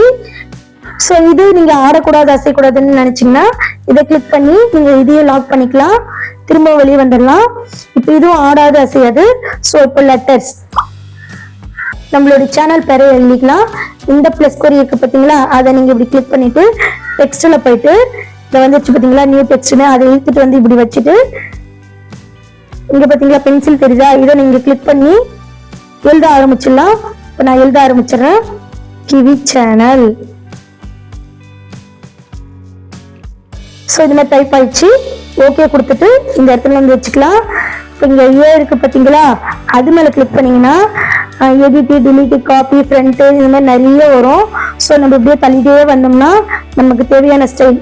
ஸோ இது நீங்கள் ஆடக்கூடாது அசைக்கூடாதுன்னு நினச்சிங்கன்னா இதை கிளிக் பண்ணி நீங்கள் இதையும் லாக் பண்ணிக்கலாம். திரும்ப வெளியே வந்துடலாம். இப்போ இதுவும் ஆடாது அசையாது. ஸோ இப்போ லெட்டர்ஸ் நம்மளுடைய சேனல் பேரை எழுதிக்கலாம். இந்த ப்ளஸ் குறி இருக்கு பார்த்தீங்களா, அதை நீங்கள் இப்படி கிளிக் பண்ணிட்டு டெக்ஸ்டில் போயிட்டு இதை வந்துச்சு பார்த்தீங்களா நியூ டெக்ஸ்ட்னு, அதை இழுத்துட்டு வந்து இப்படி வச்சுட்டு இங்கே பார்த்தீங்களா பென்சில் தெரியுதா, இதை நீங்கள் கிளிக் பண்ணி எழுத ஆரம்பிச்சிடலாம். இப்போ நான் எழுத ஆரம்பிச்சிடுறேன். Kiwi channel. ஸோ இது மாதிரி டைப் ஆயிடுச்சு. ஓகே கொடுத்துட்டு இந்த இடத்துல வந்து வச்சுக்கலாம். இப்போ இங்கே ஏ இருக்கு பார்த்தீங்களா, அது மேலே கிளிக் பண்ணிங்கன்னா எடிட்டு டிலீட்டு காப்பி ஃப்ரண்ட்டு இது மாதிரி நிறைய வரும். ஸோ நம்ம இப்படியே தள்ளிட்டே வந்தோம்னா நமக்கு தேவையான ஸ்டைல்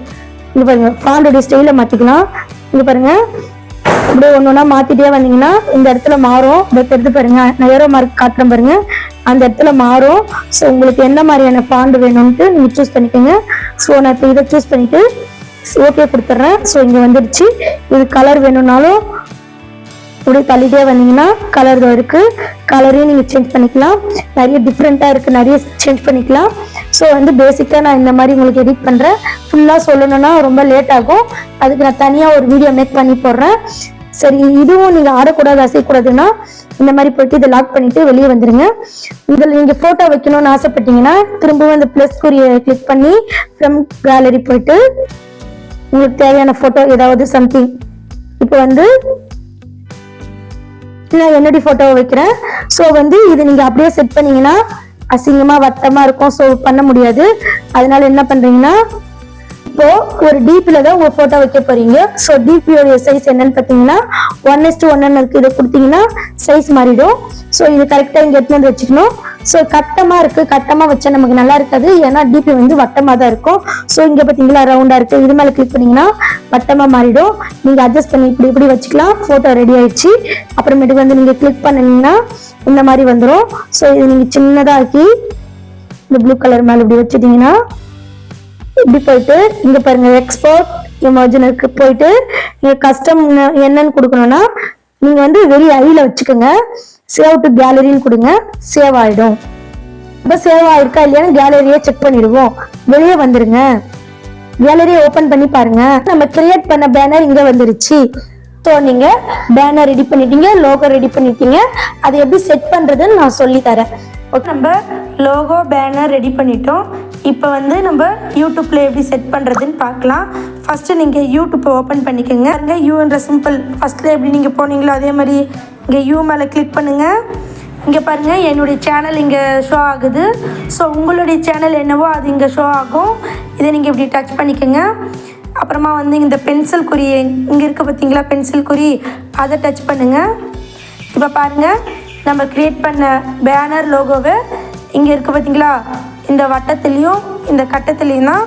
இங்கே பாருங்க ஃபாண்டோடைய ஸ்டைலை மாற்றிக்கலாம். இங்கே பாருங்க அப்படியே ஒன்று ஒன்றா மாற்றிட்டே வந்தீங்கன்னா இந்த இடத்துல மாறும். பட் எடுத்து பாருங்க நான் ஏரோ மார்க் காட்டுறேன் பாருங்க, அந்த இடத்துல மாறும். ஸோ உங்களுக்கு என்ன மாதிரியான ஃபாண்ட் வேணும்ன்ட்டு நீங்கள் சூஸ் பண்ணிக்கோங்க. ஸோ நான் இப்போ இதை சூஸ் பண்ணிட்டு ஓகே கொடுத்துட்றேன். ஸோ இங்கே வந்துடுச்சு. இது கலர் வேணும்னாலும் அப்படியே தள்ளிட்டே வந்தீங்கன்னா கலர் தான் இருக்குது. கலரையும் நீங்கள் சேஞ்ச் பண்ணிக்கலாம். நிறைய டிஃப்ரெண்ட்டாக இருக்குது, நிறைய சேஞ்ச் பண்ணிக்கலாம். ஸோ வந்து பேசிக்காக நான் இந்த மாதிரி உங்களுக்கு எடிட் பண்ணுறேன். ஃபுல்லாக சொல்லணும்னா ரொம்ப லேட் ஆகும். அதுக்கு நான் தனியாக ஒரு வீடியோ மேக் பண்ணி போடுறேன். சரி, இதுவும் நீங்கள் ஆடக்கூடாது அசைக்கூடாதுன்னா இந்த மாதிரி போயிட்டு இதை லாக் பண்ணிட்டு வெளியே வந்துடுங்க. இதில் நீங்கள் ஃபோட்டோ வைக்கணும்னு ஆசைப்பட்டீங்கன்னா திரும்பவும் இந்த ப்ளஸ் குறியை கிளிக் பண்ணி ஃப்ரம் கேலரி போயிட்டு உங்களுக்கு தேவையான ஃபோட்டோ ஏதாவது சம்திங் இப்போ வந்து நான் என்னுடைய ஃபோட்டோவை வைக்கிறேன். ஸோ வந்து இது நீங்கள் அப்படியே செட் பண்ணீங்கன்னா அசிங்கமாக வட்டமாக இருக்கும். ஸோ பண்ண முடியாது. அதனால என்ன பண்ணுறீங்கன்னா இப்போ ஒரு டிபியில் தான் உங்கள் ஃபோட்டோ வைக்க போறீங்க. ஸோ டிபியோடைய சைஸ் என்னன்னு பார்த்தீங்கன்னா 1:1 இருக்கு. இதை கொடுத்தீங்கன்னா சைஸ் மாறிடும். ஸோ இது கரெக்டாக இங்கே எடுத்து வந்து வச்சுக்கணும். ஸோ கட்டமாக இருக்குது, கட்டமாக வச்சா நமக்கு நல்லா இருக்காது. ஏன்னா டிபி வந்து வட்டமாக தான் இருக்கும். ஸோ இங்கே பார்த்தீங்களா ரவுண்டாக இருக்குது. இது மேலே கிளிக் பண்ணிங்கன்னா வட்டமாக மாறிடும். நீங்கள் அட்ஜஸ்ட் பண்ணி இப்படி இப்படி வச்சுக்கலாம். ஃபோட்டோ ரெடி ஆயிடுச்சு. அப்புறமேட்டுக்கு வந்து நீங்கள் கிளிக் பண்ணிங்கன்னா இந்த மாதிரி வந்துடும். ஸோ இது நீங்கள் சின்னதாக ஆக்கி இந்த ப்ளூ கலர் மேலே இப்படி வச்சுட்டிங்கன்னா இப்படி போயிட்டு இங்கே பாருங்க எக்ஸ்போர்ட் இமேஜினுக்கு போயிட்டு நீங்கள் கஸ்டம் என்னன்னு கொடுக்கணும்னா நீங்கள் வந்து வெளியே ஐயில் வச்சுக்கோங்க. சேவ் டு கேலரின்னு கொடுங்க. சேவ் ஆகிடும். இப்போ சேவ் ஆகிருக்கா இல்லையான்னு கேலரியை செக் பண்ணிடுவோம். வெளியே வந்துருங்க. கேலரியை ஓப்பன் பண்ணி பாருங்க. நம்ம கிரியேட் பண்ண பேனர் இங்கே வந்துருச்சு. ஸோ நீங்கள் பேனர் ரெடி பண்ணிட்டீங்க, லோகோ ரெடி பண்ணிட்டீங்க. அதை எப்படி செட் பண்ணுறதுன்னு நான் சொல்லி தரேன். ஓகே, நம்ம லோகோ பேனர் ரெடி பண்ணிட்டோம். இப்போ வந்து நம்ம யூடியூப்பில் எப்படி செட் பண்ணுறதுன்னு பார்க்கலாம். ஃபஸ்ட்டு நீங்கள் யூடியூப்பை ஓப்பன் பண்ணிக்கோங்க. இங்கே யூன்ற சிம்பிள் ஃபஸ்ட்டில் எப்படி நீங்கள் போனீங்களோ அதே மாதிரி இங்கே யூ மேலே கிளிக் பண்ணுங்கள். இங்கே பாருங்கள் என்னுடைய சேனல் இங்கே ஷோ ஆகுது. ஸோ உங்களுடைய சேனல் என்னவோ அது இங்கே ஷோ ஆகும். இதை நீங்கள் இப்படி டச் பண்ணிக்கோங்க. அப்புறமா வந்து இந்த பென்சில் குறி இங்கே இருக்க பார்த்தீங்களா பென்சில் குறி, அதை டச் பண்ணுங்கள். இப்போ பாருங்கள் நம்ம க்ரியேட் பண்ண பேனர் லோகோவை இங்கே இருக்க பார்த்தீங்களா இந்த வட்டத்துலேயும் இந்த கட்டத்துலேயும் தான்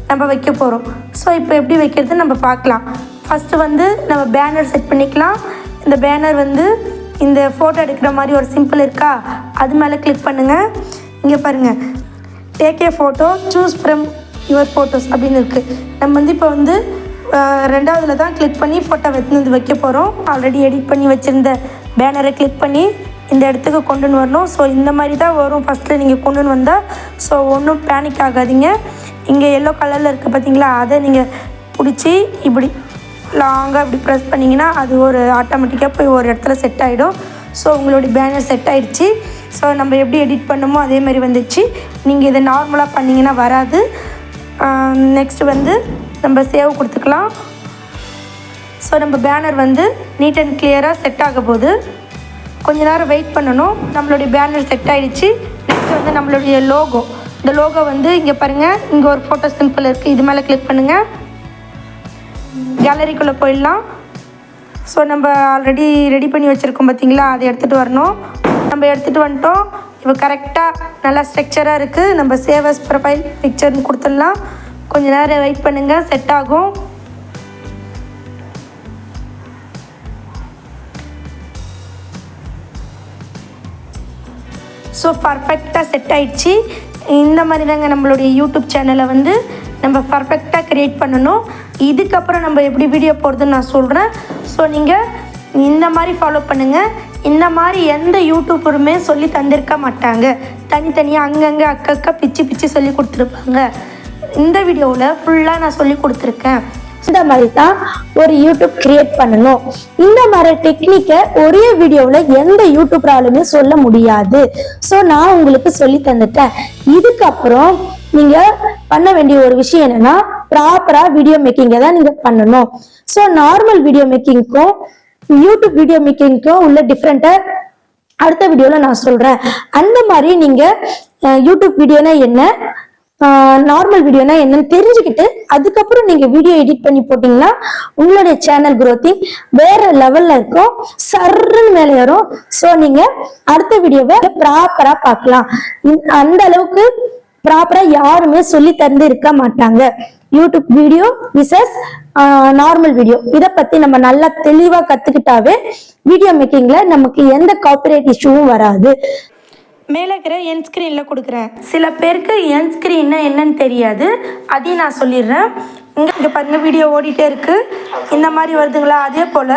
நம்ம வைக்க போகிறோம். ஸோ இப்போ எப்படி வைக்கிறது நம்ம பார்க்கலாம். ஃபஸ்ட்டு வந்து நம்ம பேனர் செட் பண்ணிக்கலாம். இந்த பேனர் வந்து இந்த ஃபோட்டோ எடுக்கிற மாதிரி ஒரு சிம்பிள் இருக்கா, அது மேலே கிளிக் பண்ணுங்கள். இங்கே பாருங்கள் take a photo choose from your photos அப்படின்னு இருக்குது. நம்ம வந்து இப்போ வந்து ரெண்டாவதுல தான் கிளிக் பண்ணி ஃபோட்டோ வந்து வைக்க போகிறோம். ஆல்ரெடி எடிட் பண்ணி வச்சுருந்த பேனரை கிளிக் பண்ணி இந்த இடத்துக்கு கொண்டுன்னு வரணும். ஸோ இந்த மாதிரி தான் வரும் ஃபஸ்ட்டில் நீங்கள் கொண்டுன்னு வந்தால். ஸோ ஒன்றும் பேனிக் ஆகாதீங்க. இங்கே எல்லோ கலரில் இருக்குது பார்த்தீங்களா, அதை நீங்கள் பிடிச்சி இப்படி லாங்காக இப்படி ப்ரெஸ் பண்ணிங்கன்னா அது ஒரு ஆட்டோமேட்டிக்காக போய் ஒரு இடத்துல செட் ஆகிடும். ஸோ உங்களுடைய பேனர் செட் ஆகிடுச்சு. ஸோ நம்ம எப்படி எடிட் பண்ணமோ அதே மாதிரி வந்துடுச்சு. நீங்கள் இதை நார்மலாக பண்ணிங்கன்னா வராது. நெக்ஸ்ட்டு வந்து நம்ம சேவ் கொடுத்துக்கலாம். ஸோ நம்ம பேனர் வந்து நீட் அண்ட் கிளியராக செட் ஆக போகுது. கொஞ்ச நேரம் வெயிட் பண்ணணும். நம்மளுடைய பேனர் செட் ஆகிடுச்சு. நெக்ஸ்ட் வந்து நம்மளுடைய லோகோ, இந்த லோகோ வந்து இங்கே பாருங்கள் இங்கே ஒரு ஃபோட்டோ சிம்பிள் இருக்குது. இது மேலே கிளிக் பண்ணுங்கள். கேலரிக்குள்ளே போயிடலாம். ஸோ நம்ம ஆல்ரெடி ரெடி பண்ணி வச்சுருக்கோம் பார்த்தீங்களா, அதை எடுத்துகிட்டு வரணும். நம்ம எடுத்துகிட்டு வந்துட்டோம். இப்போ கரெக்டாக நல்லா ஸ்ட்ரக்சராக இருக்குது. நம்ம சேவ் அஸ் ப்ரொஃபைல் பிக்சர்னு கொடுத்துடலாம். கொஞ்சம் நேரம் வெயிட் பண்ணுங்கள், செட் ஆகும். ஸோ பர்ஃபெக்டாக செட் ஆகிடுச்சு. இந்த மாதிரி தாங்க நம்மளுடைய யூடியூப் சேனலை வந்து நம்ம பர்ஃபெக்டாக க்ரியேட் பண்ணணும். இதுக்கப்புறம் நம்ம எப்படி வீடியோ போடுறதுன்னு நான் சொல்கிறேன். ஸோ நீங்கள் இந்த மாதிரி ஃபாலோ பண்ணுங்கள். இந்த மாதிரி எந்த யூடியூபருமே சொல்லி தந்திருக்க மாட்டாங்க. தனித்தனியாக அங்கங்கே அக்கா பிச்சு சொல்லி கொடுத்துருப்பாங்க. இந்த வீடியோவில் ஃபுல்லாக நான் சொல்லி கொடுத்துருக்கேன். இந்த மாதிரி தான் ஒரு யூடியூப் கிரியேட் பண்ணணும். இந்த மாதிரி டெக்னிக்கை ஒரே வீடியோவில் எந்த யூடியூபராலுமே சொல்ல முடியாது. ஸோ நான் உங்களுக்கு சொல்லி தந்துட்டேன். இதுக்கப்புறம் நீங்க பண்ண வேண்டிய ஒரு விஷயம் என்னன்னா, ப்ராப்பரா வீடியோ மேக்கிங்கை தான் நீங்க பண்ணணும். ஸோ நார்மல் வீடியோ மேக்கிங்க்கும் யூடியூப் வீடியோ மேக்கிங்க்கும் உள்ள டிஃப்ரெண்ட்டை அடுத்த வீடியோல நான் சொல்றேன். அந்த மாதிரி நீங்க யூடியூப் வீடியோனா என்ன, நார்மல் வீடியோனா என்னன்னு தெரிஞ்சுக்கிட்டு அதுக்கப்புறம் நீங்க வீடியோ எடிட் பண்ணி போட்டீங்கன்னா உங்களுடைய சேனல் growthing வேற லெவல்ல இருக்கும், சர்ன்னு மேல ஏறும். ஸோ நீங்க அடுத்த வீடியோவை ப்ராப்பரா பார்க்கலாம். அந்த அளவுக்கு ப்ராப்பரா யாருமே சொல்லி தந்து இருக்க மாட்டாங்க. YouTube video versus normal video இதை பத்தி நம்ம நல்லா தெளிவா கத்துக்கிட்டாவே வீடியோ மேக்கிங்ல நமக்கு எந்த காப்பிரைட் இஷ்யூவும் வராது. மேலே இருக்கிற என் ஸ்க்ரீனில் கொடுக்குறேன். சில பேருக்கு என் ஸ்க்ரீன்னா என்னன்னு தெரியாது, அதையும் நான் சொல்லிடுறேன். இங்கே பாருங்க, வீடியோ ஓடிட்டே இருக்கு. இந்த மாதிரி வருதுங்களா? அதே போல்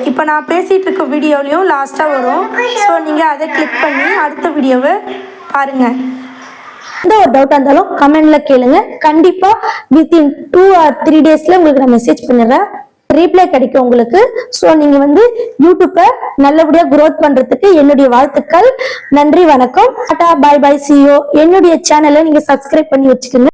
இப்போ நான் பேசிகிட்டு இருக்க வீடியோலையும் லாஸ்ட்டாக வரும். ஸோ நீங்கள் அதை கிளிக் பண்ணி அடுத்த வீடியோவை பாருங்கள். எந்த ஒரு டவுட்டா இருந்தாலும் கமெண்ட்ல கேளுங்க. கண்டிப்பா வித்தின் 2 or 3 டேஸ்ல உங்களுக்கு நான் மெசேஜ் பண்ணிடுறேன், ரீப்ளை கிடைக்கும் உங்களுக்கு. ஸோ நீங்க யூடியூப்பை நல்லபடியா growth பண்றதுக்கு என்னுடைய வாழ்த்துக்கள். நன்றி, வணக்கம், டாடா, பை பை, see you. என்னுடைய சேனலை நீங்க சப்ஸ்கிரைப் பண்ணி வச்சுக்கோங்க.